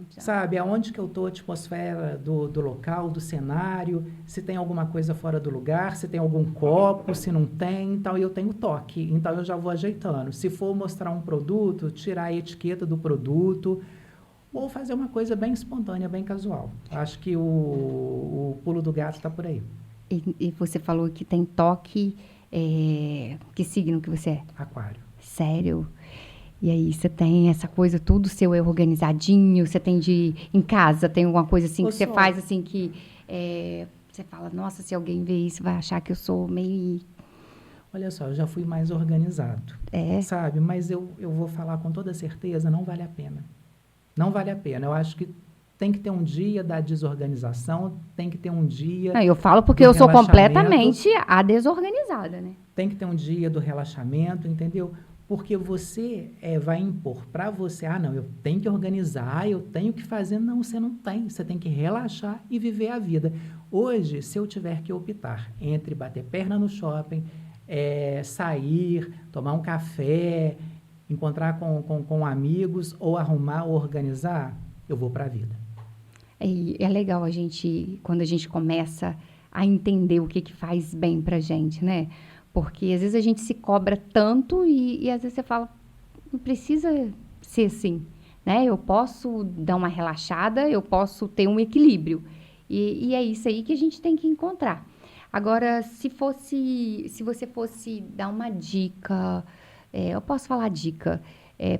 Sabe, aonde que eu estou, a atmosfera do local, do cenário, se tem alguma coisa fora do lugar, se tem algum copo, se não tem, então eu tenho toque, então eu já vou ajeitando. Se for mostrar um produto, tirar a etiqueta do produto, ou fazer uma coisa bem espontânea, bem casual. Acho que o pulo do gato está por aí. E você falou que tem toque, que signo que você é? Aquário. Sério? E aí você tem essa coisa, tudo seu é organizadinho, você tem em casa, tem alguma coisa assim que você faz assim que você fala, nossa, se alguém ver isso vai achar que eu sou meio... Olha só, eu já fui mais organizado, sabe? Mas eu vou falar com toda certeza, não vale a pena. Não vale a pena. Eu acho que tem que ter um dia da desorganização, tem que ter um dia... Não, eu falo porque eu sou completamente a desorganizada, né? Tem que ter um dia do relaxamento, entendeu? Porque você vai impor para você, não, eu tenho que organizar, eu tenho que fazer. Não, você não tem. Você tem que relaxar e viver a vida. Hoje, se eu tiver que optar entre bater perna no shopping, sair, tomar um café, encontrar com amigos, ou arrumar ou organizar, eu vou para a vida. E é legal a gente, quando a gente começa a entender o que que faz bem pra gente, né? Porque às vezes a gente se cobra tanto e às vezes você fala, não precisa ser assim, né? Eu posso dar uma relaxada, eu posso ter um equilíbrio. E é isso aí que a gente tem que encontrar. Agora, se você fosse dar uma dica, eu posso falar dica,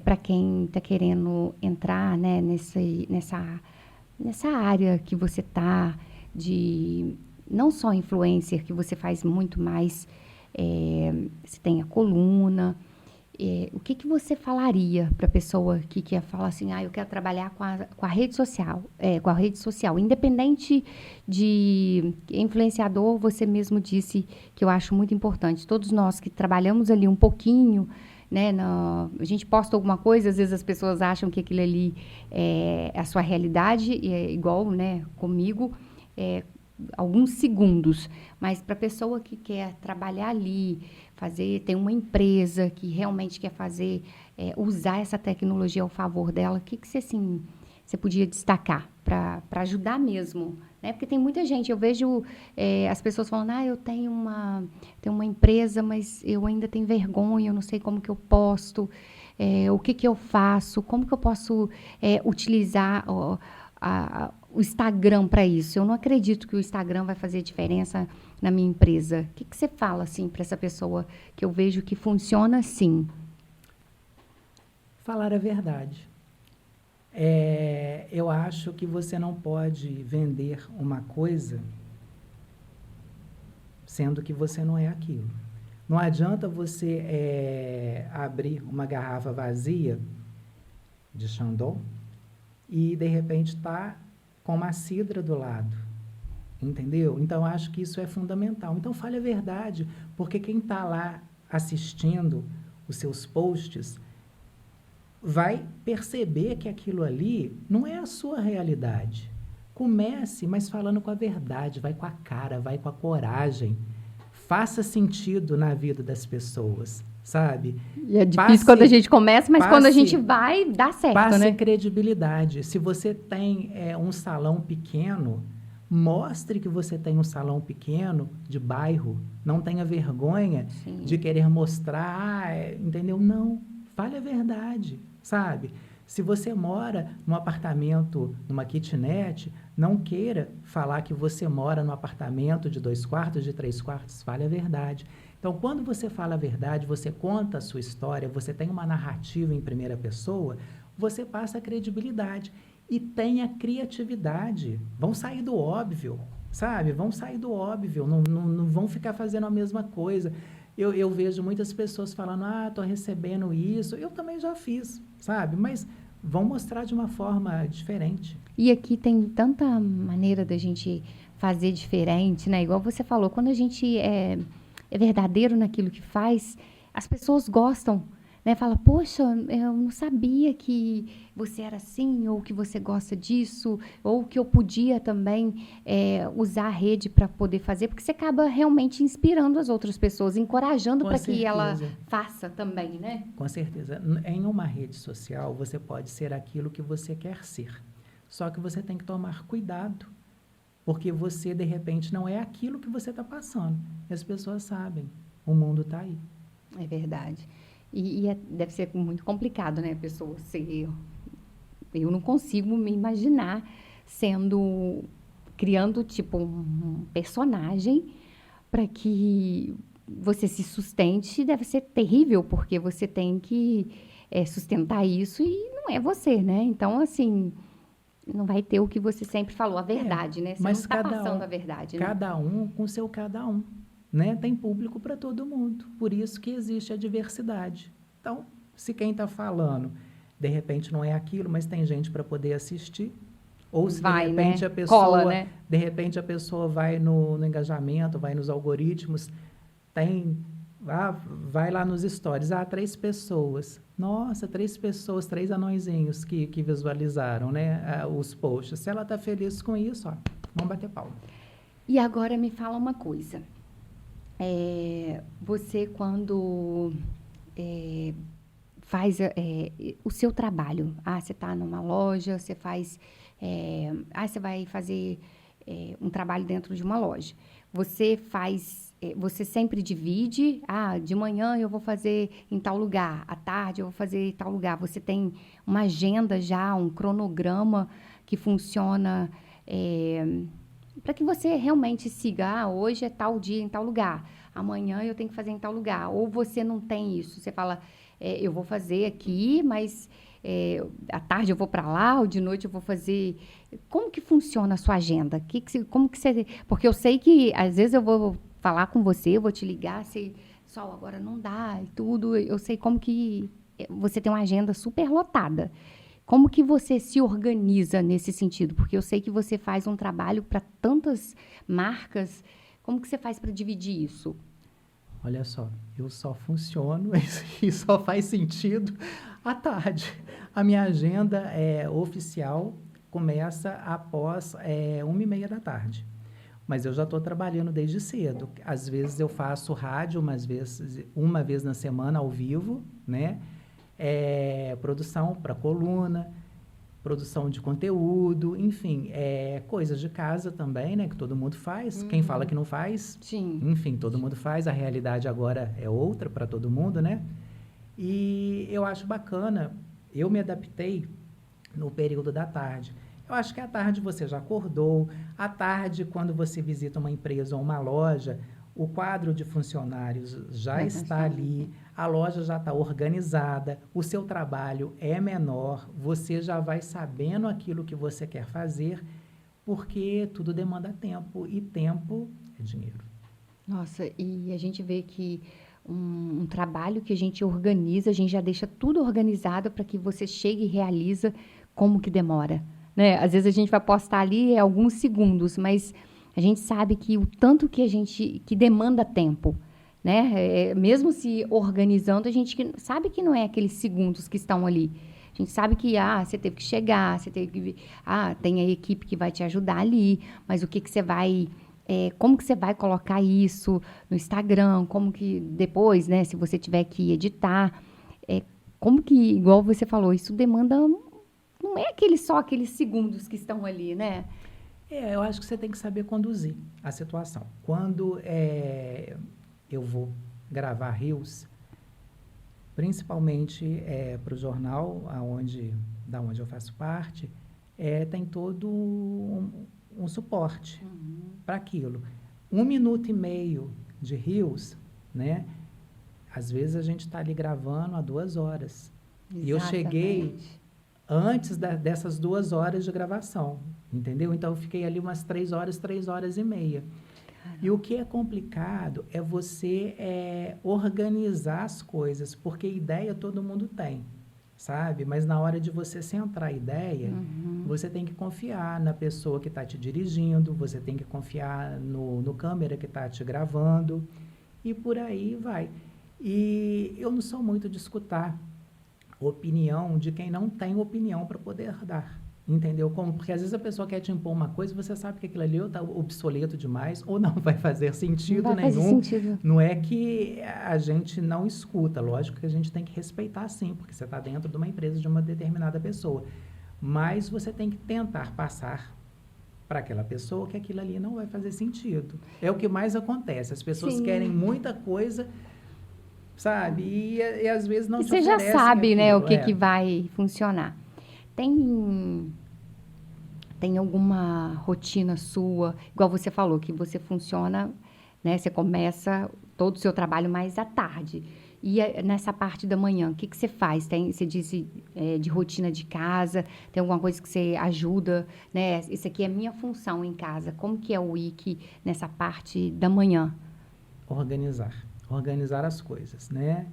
para quem está querendo entrar, né, nessa área que você tá, de não só influencer, que você faz muito mais, você tem a coluna, o que que você falaria para a pessoa que quer falar assim, eu quero trabalhar com a rede social, independente de influenciador, você mesmo disse que eu acho muito importante. Todos nós que trabalhamos ali um pouquinho, né, a gente posta alguma coisa, às vezes as pessoas acham que aquilo ali é a sua realidade, e é igual, né, comigo, é, alguns segundos, mas para a pessoa que quer trabalhar ali, tem uma empresa que realmente quer fazer, usar essa tecnologia ao favor dela, o que que você, assim, você podia destacar para ajudar mesmo, né? Porque tem muita gente, eu vejo as pessoas falando, tenho uma empresa, mas eu ainda tenho vergonha, eu não sei como que eu posto, o que que eu faço, como que eu posso utilizar o Instagram para isso. Eu não acredito que o Instagram vai fazer diferença na minha empresa. O que que você fala assim para essa pessoa que eu vejo que funciona assim? Falar a verdade. Eu acho que você não pode vender uma coisa sendo que você não é aquilo. Não adianta você abrir uma garrafa vazia de Chandon e, de repente, tá com uma cidra do lado. Entendeu? Então, acho que isso é fundamental. Então, fale a verdade, porque quem está lá assistindo os seus posts vai perceber que aquilo ali não é a sua realidade. Comece, mas falando com a verdade, vai com a cara, vai com a coragem. Faça sentido na vida das pessoas, sabe? E é difícil quando a gente começa, mas quando a gente vai, dá certo, passe né? credibilidade. Se você tem um salão pequeno, mostre que você tem um salão pequeno de bairro. Não tenha vergonha Sim. de querer mostrar, entendeu? Não, fale a verdade, sabe? Se você mora num apartamento, numa kitnet, não queira falar que você mora num apartamento de 2 quartos, de 3 quartos, fale a verdade. Então, quando você fala a verdade, você conta a sua história, você tem uma narrativa em primeira pessoa, você passa a credibilidade e tenha criatividade. Vão sair do óbvio, sabe? Vão sair do óbvio, não vão ficar fazendo a mesma coisa. Eu vejo muitas pessoas falando, estou recebendo isso. Eu também já fiz, sabe? Mas vão mostrar de uma forma diferente. E aqui tem tanta maneira da gente fazer diferente, né? Igual você falou, quando a gente é verdadeiro naquilo que faz, as pessoas gostam, né? Fala, poxa, eu não sabia que você era assim, ou que você gosta disso, ou que eu podia também usar a rede para poder fazer, porque você acaba realmente inspirando as outras pessoas, encorajando para que ela faça também, né? Com certeza. Em uma rede social, você pode ser aquilo que você quer ser. Só que você tem que tomar cuidado, porque você, de repente, não é aquilo que você está passando. E as pessoas sabem, o mundo está aí. É verdade. Deve ser muito complicado, né, a pessoa ser... Eu não consigo me imaginar criando, tipo, um personagem para que você se sustente. Deve ser terrível, porque você tem que sustentar isso e não é você, né? Então, assim, não vai ter o que você sempre falou, a verdade, né? Você mas não está passando a verdade, né? Cada um com seu cada um, né? Tem público para todo mundo. Por isso que existe a diversidade. Então, se quem está falando, de repente não é aquilo, mas tem gente para poder assistir, ou se vai, de repente né? a pessoa, cola, né? de repente a pessoa vai no engajamento, vai nos algoritmos, vai lá nos stories, 3 pessoas. Nossa, 3 pessoas, 3 anõezinhos que visualizaram, né, os posts. Se ela está feliz com isso, vamos bater palma. E agora me fala uma coisa. Você, quando faz o seu trabalho. Ah, você está numa loja, você faz... você vai fazer um trabalho dentro de uma loja. Você faz... você sempre divide. Ah, de manhã eu vou fazer em tal lugar. À tarde eu vou fazer em tal lugar. Você tem uma agenda já, um cronograma que funciona... para que você realmente siga, hoje é tal dia em tal lugar, amanhã eu tenho que fazer em tal lugar. Ou você não tem isso, você fala, eu vou fazer aqui, mas à tarde eu vou para lá, ou de noite eu vou fazer. Como que funciona a sua agenda? Como que você... Porque eu sei que às vezes eu vou falar com você, eu vou te ligar, Sol, agora não dá e tudo. Eu sei como que você tem uma agenda super lotada. Como que você se organiza nesse sentido? Porque eu sei que você faz um trabalho para tantas marcas. Como que você faz para dividir isso? Olha só, eu só funciono e só faz sentido à tarde. A minha agenda oficial começa após 1h30 da tarde. Mas eu já estou trabalhando desde cedo. Às vezes eu faço rádio, uma vez na semana ao vivo, né? Produção para coluna, produção de conteúdo, enfim, coisas de casa também, né? Que todo mundo faz. Quem fala que não faz, Sim. enfim, todo mundo faz. A realidade agora é outra para todo mundo, né? E eu acho bacana, eu me adaptei no período da tarde. Eu acho que à tarde você já acordou, à tarde, quando você visita uma empresa ou uma loja, o quadro de funcionários já está ali, a loja já está organizada, o seu trabalho é menor, você já vai sabendo aquilo que você quer fazer, porque tudo demanda tempo, e tempo é dinheiro. Nossa, e a gente vê que um trabalho que a gente organiza, a gente já deixa tudo organizado para que você chegue e realiza, como que demora, né? Às vezes a gente vai postar ali alguns segundos, mas a gente sabe que o tanto que demanda tempo, né? Mesmo se organizando, a gente sabe que não é aqueles segundos que estão ali. A gente sabe que você teve que chegar, você teve que... tem a equipe que vai te ajudar ali, mas o que você vai... como que você vai colocar isso no Instagram, como que depois, né, se você tiver que editar, como que, igual você falou, isso demanda, não é só aqueles segundos que estão ali, né? Eu acho que você tem que saber conduzir a situação. Quando eu vou gravar reels, principalmente para o jornal, da onde eu faço parte, tem todo um suporte para aquilo. 1 minuto e meio de reels, né? Às vezes a gente está ali gravando há 2 horas. Exatamente. E eu cheguei antes dessas 2 horas de gravação, entendeu? Então eu fiquei ali umas 3 horas e meia. Caramba. E o que é complicado é você organizar as coisas, porque ideia todo mundo tem, sabe? Mas na hora de você centrar a ideia, você tem que confiar na pessoa que está te dirigindo, você tem que confiar no câmera que está te gravando, e por aí vai. E eu não sou muito de escutar opinião de quem não tem opinião para poder dar, entendeu? Porque às vezes a pessoa quer te impor uma coisa e você sabe que aquilo ali está obsoleto demais ou não vai fazer sentido não vai nenhum. Fazer sentido. Não é que a gente não escuta, lógico que a gente tem que respeitar sim, porque você está dentro de uma empresa de uma determinada pessoa, mas você tem que tentar passar para aquela pessoa que aquilo ali não vai fazer sentido. É o que mais acontece, as pessoas querem muita coisa, sabe? E às vezes não te oferecem aquilo. Você já sabe, né, o que vai funcionar. Tem alguma rotina sua, igual você falou, que você funciona, né? Você começa todo o seu trabalho mais à tarde. E nessa parte da manhã, o que você faz? Você disse de rotina de casa, tem alguma coisa que você ajuda, né? Isso aqui é minha função em casa. Como que é o Wiki nessa parte da manhã? Organizar as coisas, né?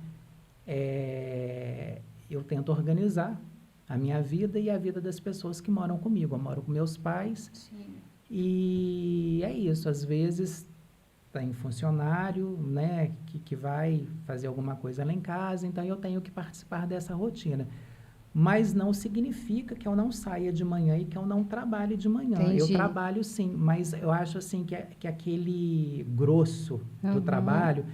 Eu tento organizar a minha vida e a vida das pessoas que moram comigo. Eu moro com meus pais. Sim. E é isso. Às vezes tem funcionário, né, que vai fazer alguma coisa lá em casa, então eu tenho que participar dessa rotina. Mas não significa que eu não saia de manhã e que eu não trabalhe de manhã. Entendi. Eu trabalho sim, mas eu acho assim que aquele grosso do trabalho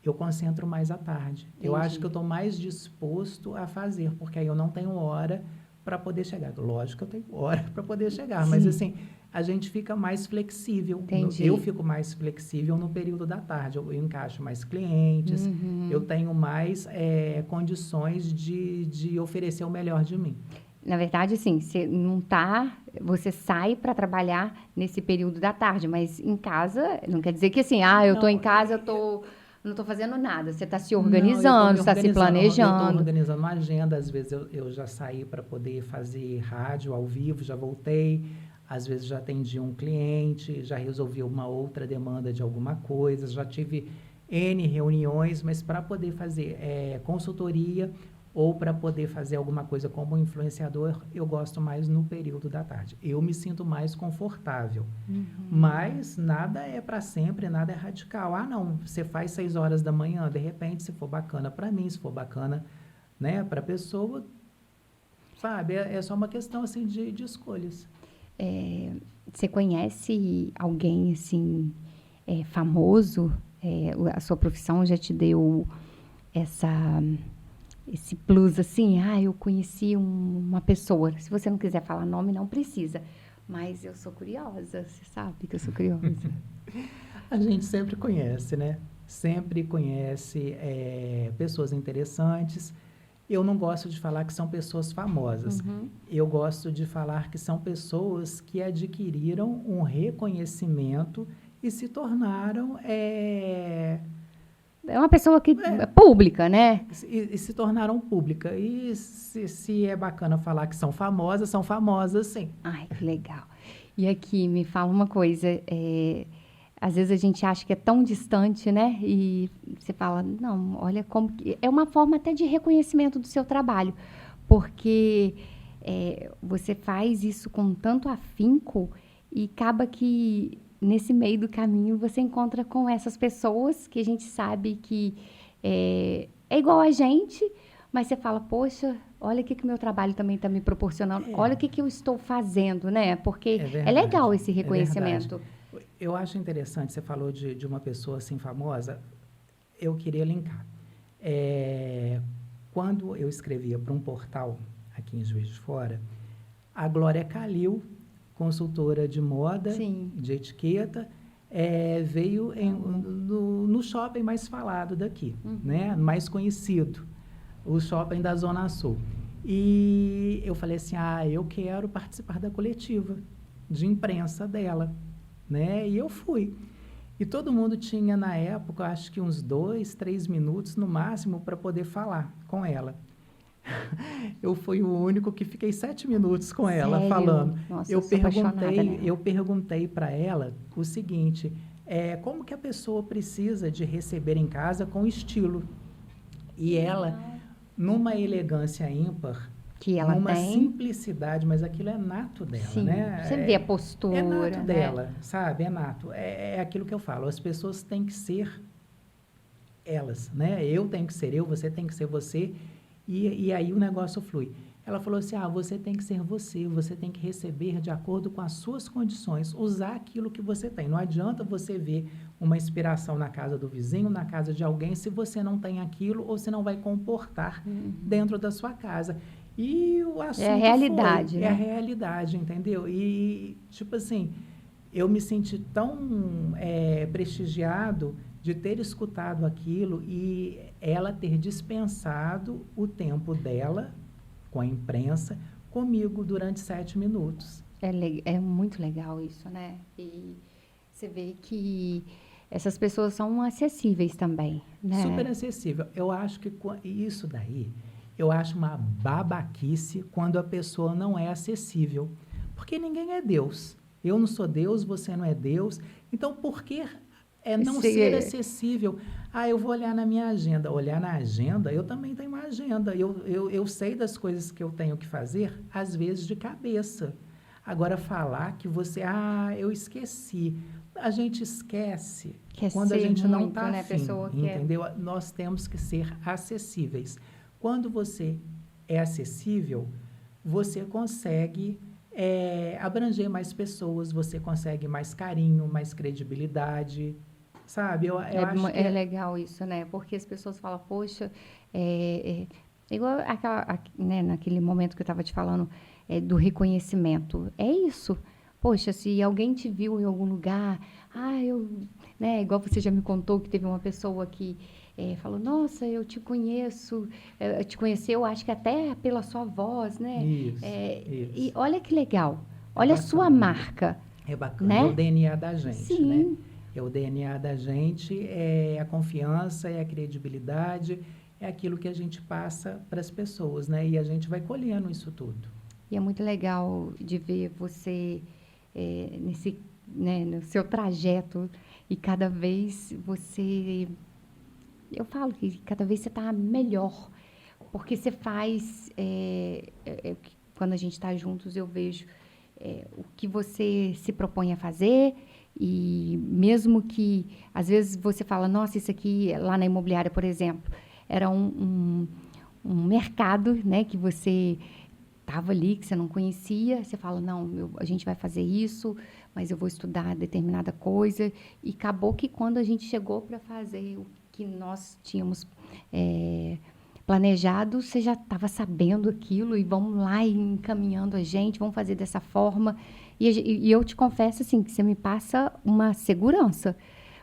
eu concentro mais à tarde. Eu acho que eu Entendi. estou mais disposto a fazer, porque aí eu não tenho hora para poder chegar. Lógico que eu tenho hora para poder chegar, mas Sim, assim, a gente fica mais flexível. Eu entendi. fico mais flexível no período da tarde. Eu encaixo mais clientes, eu Uhum. tenho mais condições de oferecer o melhor de mim. Na verdade, assim, você sai para trabalhar nesse período da tarde, mas em casa não quer dizer que assim, eu estou em Não, casa, não estou fazendo nada. Você está se não, eu estou organizando, me está se organizando, eu estou planejando. organizando uma agenda, às vezes eu já saí para poder fazer rádio ao vivo, já voltei, às vezes já atendi um cliente, já resolvi uma outra demanda de alguma coisa, já tive N reuniões, mas para poder fazer consultoria ou para poder fazer alguma coisa como influenciador, eu gosto mais no período da tarde. Eu me sinto mais confortável. Mas nada é para sempre, nada é radical. Não, você faz 6 horas da manhã, de repente, se for bacana para mim, se for bacana, né, para a pessoa, sabe? É só uma questão, assim, de escolhas. Você conhece alguém assim famoso? A sua profissão já te deu essa esse plus assim? Eu conheci uma pessoa. Se você não quiser falar nome, não precisa. Mas eu sou curiosa, você sabe que eu sou curiosa. A gente sempre conhece, né? Sempre conhece pessoas interessantes. Eu não gosto de falar que são pessoas famosas. Uhum. Eu gosto de falar que são pessoas que adquiriram um reconhecimento e se tornaram É uma pessoa que é é, pública, né? e se tornaram pública. E se é bacana falar que são famosas, sim. Ai, que legal. E aqui, me fala uma coisa, às vezes a gente acha que é tão distante, né? E você fala, não, olha como que... É uma forma até de reconhecimento do seu trabalho, porque você faz isso com tanto afinco e acaba que nesse meio do caminho você encontra com essas pessoas que a gente sabe que é igual a gente, mas você fala, poxa, olha o que o meu trabalho também está me proporcionando, olha o que eu estou fazendo, né? Porque É é legal verdade, esse é verdade. reconhecimento. Eu acho interessante, você falou de uma pessoa assim famosa, eu queria linkar. É, quando eu escrevia para um portal aqui em Juiz de Fora, a Glória Calil, consultora de moda, Sim, de etiqueta, veio amo. no shopping mais falado daqui, né? Uhum. Mais conhecido, o shopping da Zona Sul. E eu falei assim, eu quero participar da coletiva de imprensa dela, né? E eu fui. E todo mundo tinha, na época, acho que uns 2, 3 minutos no máximo para poder falar com ela. Eu fui o único que fiquei 7 minutos com ela Sério? falando. Nossa, eu Eu sou apaixonada perguntei, nela. eu perguntei para ela o seguinte: como que a pessoa precisa de receber em casa com estilo? E Que ela, legal. numa elegância ímpar, Que ela numa tem, simplicidade, mas aquilo é nato dela, sim. Você vê né? a É nato postura, né? dela, sabe? É nato. É aquilo que eu falo. As pessoas têm que ser elas, né? Eu tenho que ser eu, você tem que ser você, e aí o negócio flui. Ela falou assim, você tem que ser você tem que receber de acordo com as suas condições, usar aquilo que você tem. Não adianta você ver uma inspiração na casa do vizinho, na casa de alguém, se você não tem aquilo ou se não vai comportar dentro da sua casa. E o É a assunto foi, realidade, é a né? realidade, entendeu? E, tipo assim, eu me senti tão prestigiado de ter escutado aquilo e ela ter dispensado o tempo dela com a imprensa comigo durante 7 minutos. É muito legal isso, né? E você vê que essas pessoas são acessíveis também, Super né? acessível. Eu acho que isso daí, eu acho uma babaquice quando a pessoa não é acessível. Porque ninguém é Deus. Eu não sou Deus, você não é Deus. Então, por que não ser Você, acessível? Eu vou olhar na minha agenda. Olhar na agenda, eu também tenho uma agenda. Eu sei das coisas que eu tenho que fazer, às vezes de cabeça. Agora, falar que você, eu esqueci. A gente esquece quer quando a ser gente não muito, está né? afim, Pessoa que é. entendeu? Nós temos que ser acessíveis. Quando você é acessível, você consegue abranger mais pessoas, você consegue mais carinho, mais credibilidade, sabe? Eu acho que É legal isso, né? Porque as pessoas falam, poxa, igual né, naquele momento que eu estava te falando, do reconhecimento. É isso. Poxa, se alguém te viu em algum lugar, né, igual você já me contou que teve uma pessoa que falou, nossa, eu te conheço, eu te conheci, eu acho que até pela sua voz, né? isso, E isso. olha que legal, É olha a sua bacana. marca, É bacana. É o né? DNA da gente, né? Sim, É o DNA da gente, é a confiança, é a credibilidade, é aquilo que a gente passa para as pessoas, né? E a gente vai colhendo isso tudo. e é muito legal de ver você né, no seu trajeto e cada vez você, eu falo que cada vez você está melhor, porque você faz, quando a gente está juntos eu vejo o que você se propõe a fazer e mesmo que às vezes você fala, nossa, isso aqui lá na imobiliária, por exemplo, era um mercado, né, que você estava ali, que você não conhecia, você fala, não, a gente vai fazer isso, mas eu vou estudar determinada coisa. E acabou que quando a gente chegou para fazer o que nós tínhamos planejado, você já estava sabendo aquilo e vamos lá e encaminhando a gente, vamos fazer dessa forma. E eu te confesso assim, que você me passa uma segurança,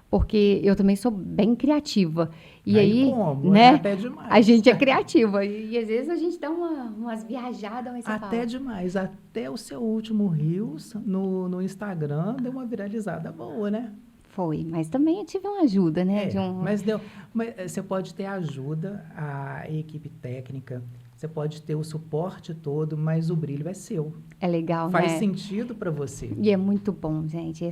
porque eu também sou bem criativa. E Aí aí, como? É né, até a demais. gente é criativa. E às vezes a gente dá umas viajadas, mas você Até fala, demais. Até o seu último Reels no Instagram deu uma viralizada boa, né? foi. Mas também eu tive uma ajuda, né? É, mas deu. Mas você pode ter ajuda, a equipe técnica, você pode ter o suporte todo, mas o brilho é seu. É legal, Faz né? sentido para você. E é muito bom, gente.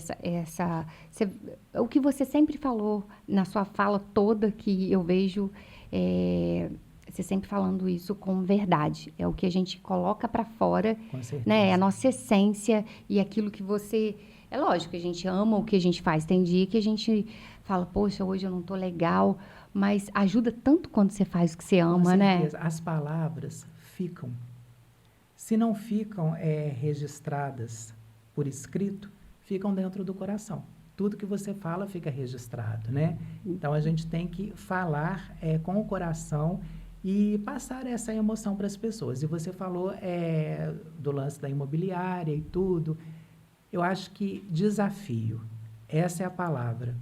O que você sempre falou na sua fala toda, que eu vejo você sempre falando isso com verdade. É o que a gente coloca para fora, Com né? É a certeza. nossa essência e aquilo que você. É lógico que a gente ama o que a gente faz. Tem dia que a gente fala, poxa, hoje eu não tô legal, mas ajuda tanto quando você faz o que você Com ama, né? certeza. As palavras ficam. Se não ficam registradas por escrito, ficam dentro do coração. Tudo que você fala fica registrado, né? Então a gente tem que falar com o coração e passar essa emoção para as pessoas. E você falou do lance da imobiliária e tudo. Eu acho que desafio, essa é a palavra.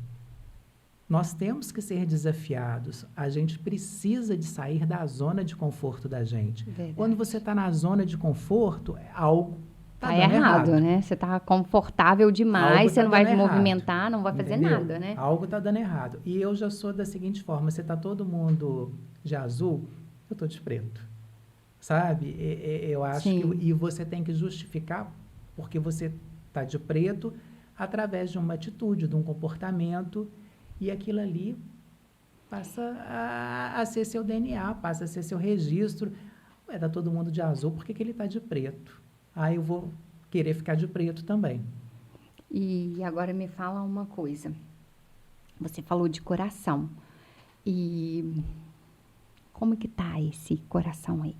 Nós temos que ser desafiados. A gente precisa de sair da zona de conforto da gente. Quando você Verdade. está na zona de conforto, algo está Tá dando errado, errado. né? Você tá confortável Algo demais, você está não vai dando errado. movimentar, não vai fazer Entendeu? nada, né? Algo está dando errado. E eu já sou da seguinte forma: você está todo mundo de azul, eu estou de preto. Sabe? Eu acho que. Sim. E você tem que justificar porque você está de preto através de uma atitude, de um comportamento. E aquilo ali passa a ser seu DNA, passa a ser seu registro. Ué, tá todo mundo de azul, por que que ele está de preto? Ah, eu vou querer ficar de preto também. E agora me fala uma coisa. Você falou de coração. E como que tá esse coração aí?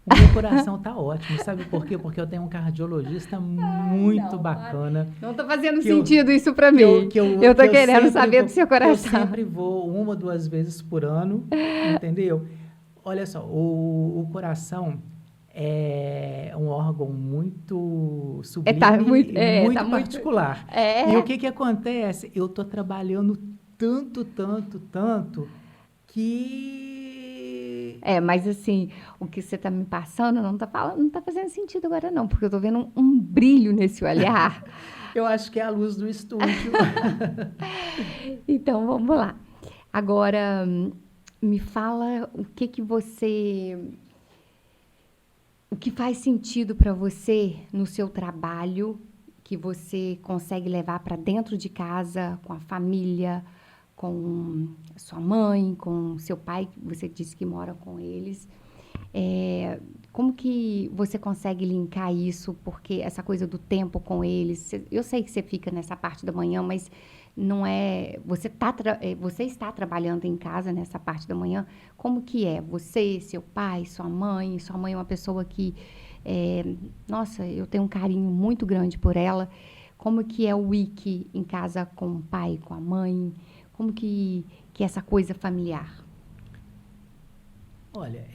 O meu coração tá ótimo, sabe por quê? Porque eu tenho um cardiologista muito Não, bacana, não tá fazendo que eu, sentido isso pra que eu, mim. que eu, Eu que tô eu querendo sempre saber vou, do seu que eu coração. sempre vou 1 ou 2 vezes por ano, entendeu? Olha só, o coração é um órgão muito sublime e Tá muito muito. particular. E o É. que que acontece? Eu tô trabalhando tanto, tanto, tanto, que Mas assim, o que você tá me passando não tá falando, não tá fazendo sentido agora não, porque eu tô vendo um brilho nesse olhar. eu acho que é a luz do estúdio. Então, vamos lá. Agora, me fala o que faz sentido para você no seu trabalho, que você consegue levar para dentro de casa, com a família, com sua mãe, com seu pai, que você disse que mora com eles. Como que você consegue linkar isso? Porque essa coisa do tempo com eles, eu sei que você fica nessa parte da manhã, mas não é. Você está trabalhando em casa nessa parte da manhã. Como que é? Você, seu pai, sua mãe? Sua mãe é uma pessoa que, nossa, eu tenho um carinho muito grande por ela. Como que é o wiki em casa com o pai, com a mãe? Como que é essa coisa familiar? Olha,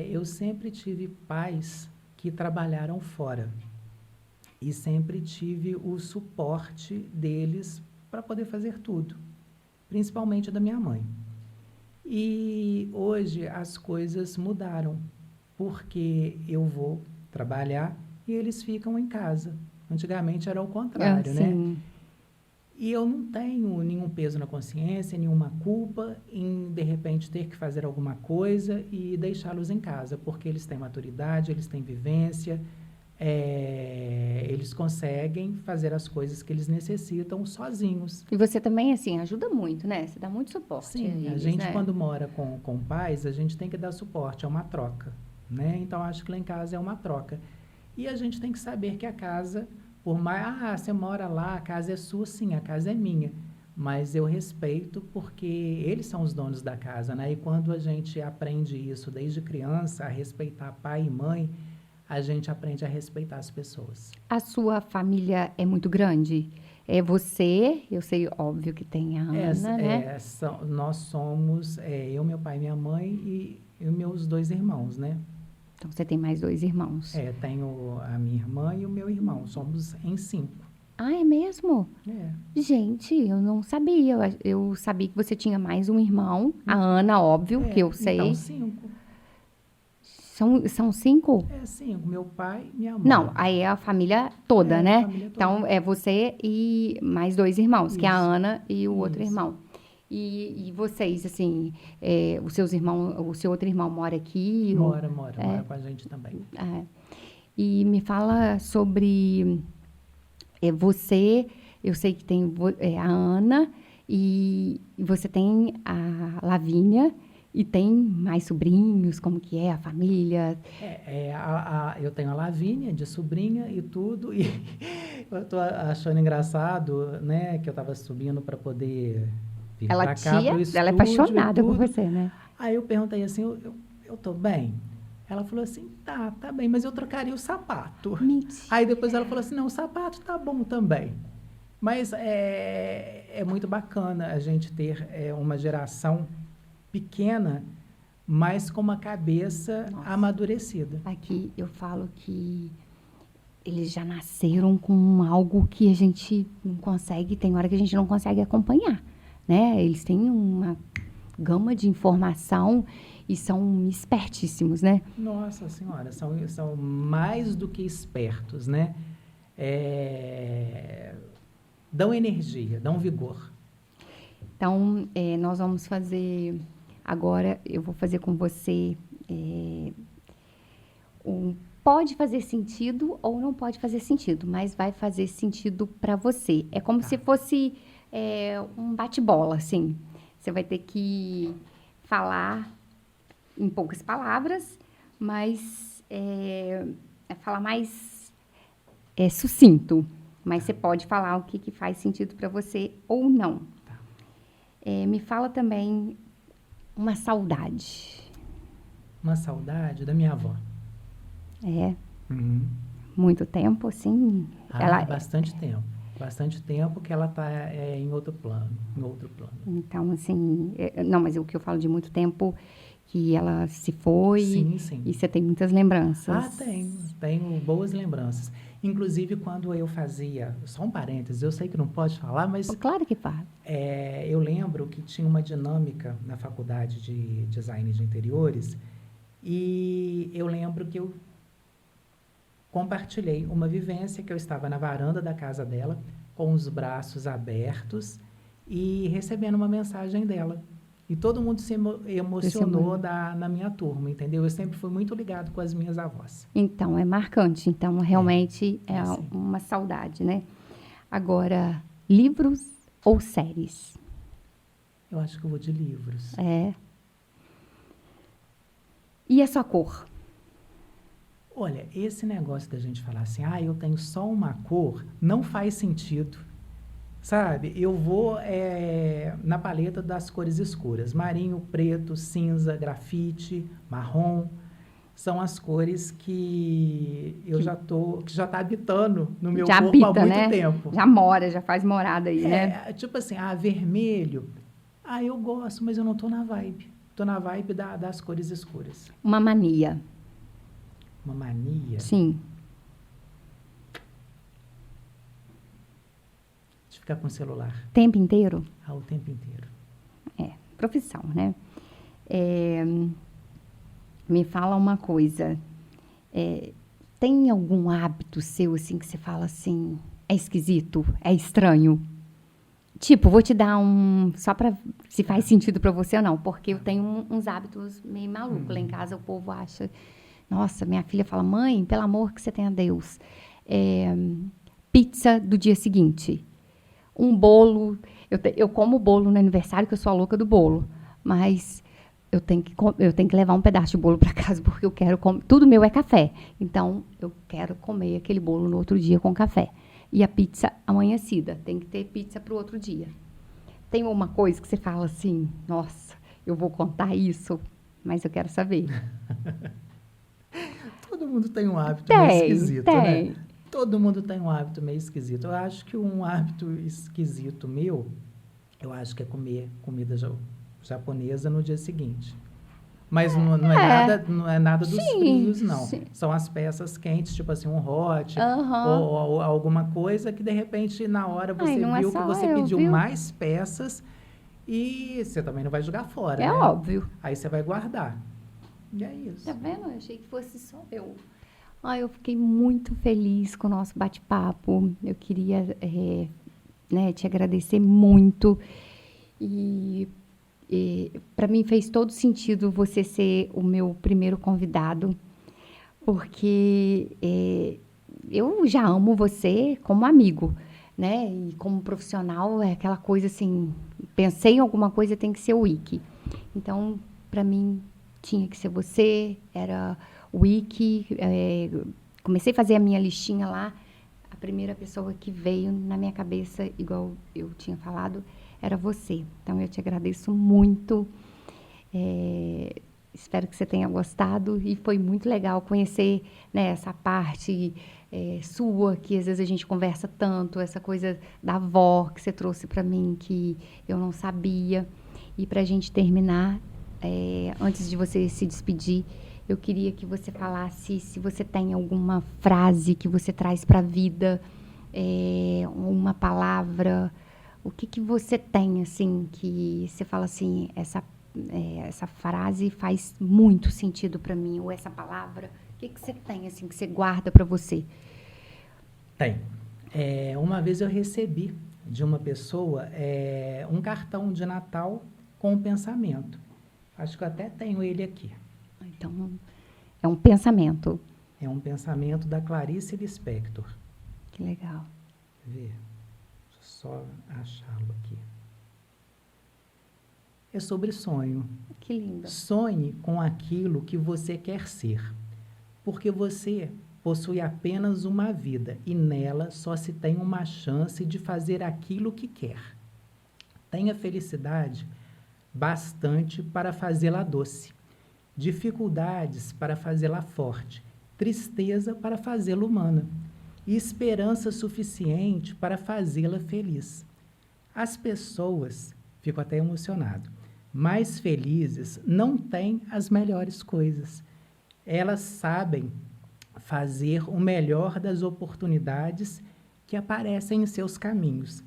eu sempre tive pais que trabalharam fora e sempre tive o suporte deles para poder fazer tudo, principalmente da minha mãe. E hoje as coisas mudaram, porque eu vou trabalhar e eles ficam em casa. Antigamente era o contrário, né? Sim. E eu não tenho nenhum peso na consciência, nenhuma culpa em, de repente, ter que fazer alguma coisa e deixá-los em casa, porque eles têm maturidade, eles têm vivência, eles conseguem fazer as coisas que eles necessitam sozinhos. E você também, assim, ajuda muito, né? Você dá muito suporte a Sim, a eles, gente né? quando mora com pais, a gente tem que dar suporte, é uma troca, né? Então, acho que lá em casa é uma troca. E a gente tem que saber que a casa, por mais, você mora lá, a casa é sua, sim, a casa é minha. Mas eu respeito porque eles são os donos da casa, né? E quando a gente aprende isso desde criança, a respeitar pai e mãe, a gente aprende a respeitar as pessoas. A sua família é muito grande? É você, eu sei, óbvio que tem a Ana, né? Nós somos, eu, meu pai e minha mãe e meus dois irmãos, né? Então você tem mais 2 irmãos. Tenho a minha irmã e o meu irmão, somos em 5. Ah, é mesmo? É. Gente, eu não sabia. Eu sabia que você tinha mais um irmão. A Ana, óbvio, que eu Então sei. 5. São 5? 5, meu pai e minha Não, mãe. aí é a família toda, A né? família toda. Então é você e mais 2 irmãos, que é a Isso, Ana e o outro isso. irmão. E vocês, assim, os seus irmãos, o seu outro irmão mora aqui? Mora É, com a gente também. é. E me fala sobre você, eu sei que tem a Ana e você tem a Lavínia e tem mais sobrinhos, como que é a família? Eu tenho a Lavínia de sobrinha e tudo, e eu tô achando engraçado, né, que eu estava subindo para poder vir Ela para cá, para o ela é estúdio e apaixonada por tudo. você, né? Aí eu perguntei assim, eu tô bem? Ela falou assim, tá bem, mas eu trocaria o sapato. Aí depois ela falou assim, não, o sapato tá bom também. Mas é muito bacana a gente ter uma geração pequena, mas com uma cabeça Nossa. amadurecida. Aqui eu falo que eles já nasceram com algo que a gente não consegue, tem hora que a gente não consegue acompanhar, né? Eles têm uma gama de informação e são espertíssimos, né? Nossa Senhora, são mais do que espertos, né? Dão energia, dão vigor. Então, nós vamos fazer agora, eu vou fazer com você pode fazer sentido ou não pode fazer sentido, mas vai fazer sentido para você. É como se fosse um bate-bola, assim. Você vai ter que falar em poucas palavras, mas falar mais sucinto. Mas você pode falar o que faz sentido para você ou não. Tá. Me fala também uma saudade. Uma saudade da minha avó. Uhum. Muito tempo, assim? Bastante tempo. Bastante tempo que ela está em outro plano. Então, assim... não, mas o que eu falo de muito tempo, que ela se foi... Sim. E você tem muitas lembranças. Tenho boas lembranças. Inclusive, quando eu fazia... Só um parênteses, eu sei que não pode falar, mas... Claro que fala. Eu lembro que tinha uma dinâmica na faculdade de design de interiores e eu lembro que eu compartilhei uma vivência que eu estava na varanda da casa dela, com os braços abertos e recebendo uma mensagem dela. E todo mundo se emocionou na minha turma, entendeu? Eu sempre fui muito ligado com as minhas avós. Então, é marcante. Então, realmente assim. uma saudade, né? Agora, livros ou séries? Eu acho que eu vou de livros. E a sua cor? Olha, esse negócio da gente falar assim, eu tenho só uma cor, não faz sentido. Sabe, eu vou na paleta das cores escuras, marinho, preto, cinza, grafite, marrom. são as cores que que já está habitando no meu Já corpo há habita, muito né? tempo. Já mora, já faz morada aí, né? Tipo assim, vermelho. Eu gosto, mas eu não tô na vibe. Tô na vibe das cores escuras. Uma mania. Uma mania Sim. de ficar com o celular Tempo inteiro? o tempo inteiro. Profissão, né? Me fala uma coisa. Tem algum hábito seu, assim, que você fala assim, é esquisito, é estranho? Tipo, vou te dar só pra se faz sentido pra você ou não, porque eu tenho uns hábitos meio malucos. Lá em casa o povo acha, nossa, minha filha fala, mãe, pelo amor que você tenha Deus, pizza do dia seguinte, um bolo, eu como bolo no aniversário, que eu sou a louca do bolo, mas eu tenho que levar um pedaço de bolo para casa, porque eu quero comer, tudo meu é café, então eu quero comer aquele bolo no outro dia com café. E a pizza amanhecida, tem que ter pizza para o outro dia. Tem uma coisa que você fala assim, nossa, eu vou contar isso, mas eu quero saber. Todo mundo tem um hábito meio esquisito, Tem. né? Todo mundo tem um hábito meio esquisito. Eu acho que um hábito esquisito meu, eu acho que é comer comida japonesa no dia seguinte. Mas não é nada dos frios, não. Sim. São as peças quentes, tipo assim, um hot, Uhum. ou alguma coisa que, de repente, na hora você Não é viu que só você eu, pediu viu? mais peças e você também não vai jogar fora, É né? óbvio. Aí você vai guardar. E é isso. Tá vendo? Eu achei que fosse só eu. Eu fiquei muito feliz com o nosso bate-papo. Eu queria te agradecer muito. E para mim fez todo sentido você ser o meu primeiro convidado, porque eu já amo você como amigo, né? E como profissional é aquela coisa assim, pensei em alguma coisa, tem que ser o Wiki. Então, para mim, tinha que ser você, era o Wiki. Comecei a fazer a minha listinha lá, a primeira pessoa que veio na minha cabeça, igual eu tinha falado, era você. Então, eu te agradeço muito. Espero que você tenha gostado e foi muito legal conhecer, né, essa parte sua, que às vezes a gente conversa tanto, essa coisa da avó que você trouxe para mim, que eu não sabia. E para a gente terminar, antes de você se despedir, eu queria que você falasse se você tem alguma frase que você traz para a vida, uma palavra, o que você tem, assim, que você fala assim, essa frase faz muito sentido para mim, ou essa palavra, o que você tem, assim, que você guarda para você? Tem. Uma vez eu recebi de uma pessoa um cartão de Natal com um pensamento. Acho que eu até tenho ele aqui. Então, é um pensamento. É um pensamento da Clarice Lispector. Que legal. Quer ver? Deixa eu só achá-lo aqui. É sobre sonho. Que lindo. Sonhe com aquilo que você quer ser, porque você possui apenas uma vida e nela só se tem uma chance de fazer aquilo que quer. Tenha felicidade bastante para fazê-la doce, dificuldades para fazê-la forte, tristeza para fazê-la humana e esperança suficiente para fazê-la feliz. As pessoas, fico até emocionado, mais felizes não têm as melhores coisas. Elas sabem fazer o melhor das oportunidades que aparecem em seus caminhos.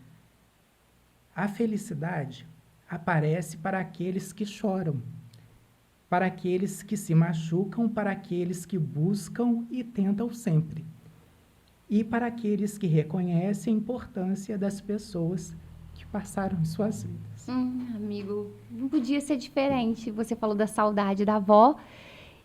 A felicidade aparece para aqueles que choram, para aqueles que se machucam, para aqueles que buscam e tentam sempre, e para aqueles que reconhecem a importância das pessoas que passaram em suas vidas. Amigo, não podia ser diferente. Você falou da saudade da avó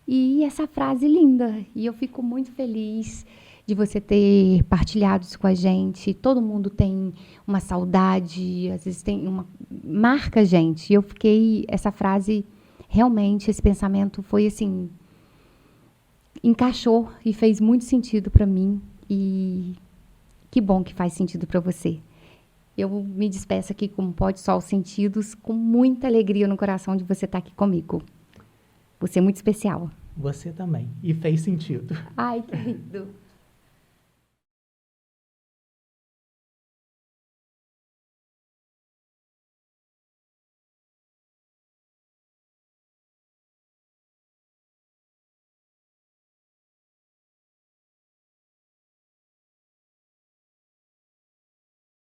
e essa frase linda. E eu fico muito feliz de você ter partilhado isso com a gente. Todo mundo tem uma saudade, às vezes marca a gente. E eu fiquei, essa frase, realmente, esse pensamento foi assim, encaixou e fez muito sentido para mim. E que bom que faz sentido para você. Eu me despeço aqui com Pode Sol Sentidos, com muita alegria no coração de você estar aqui comigo. Você é muito especial. Você também. E fez sentido. Ai, que lindo.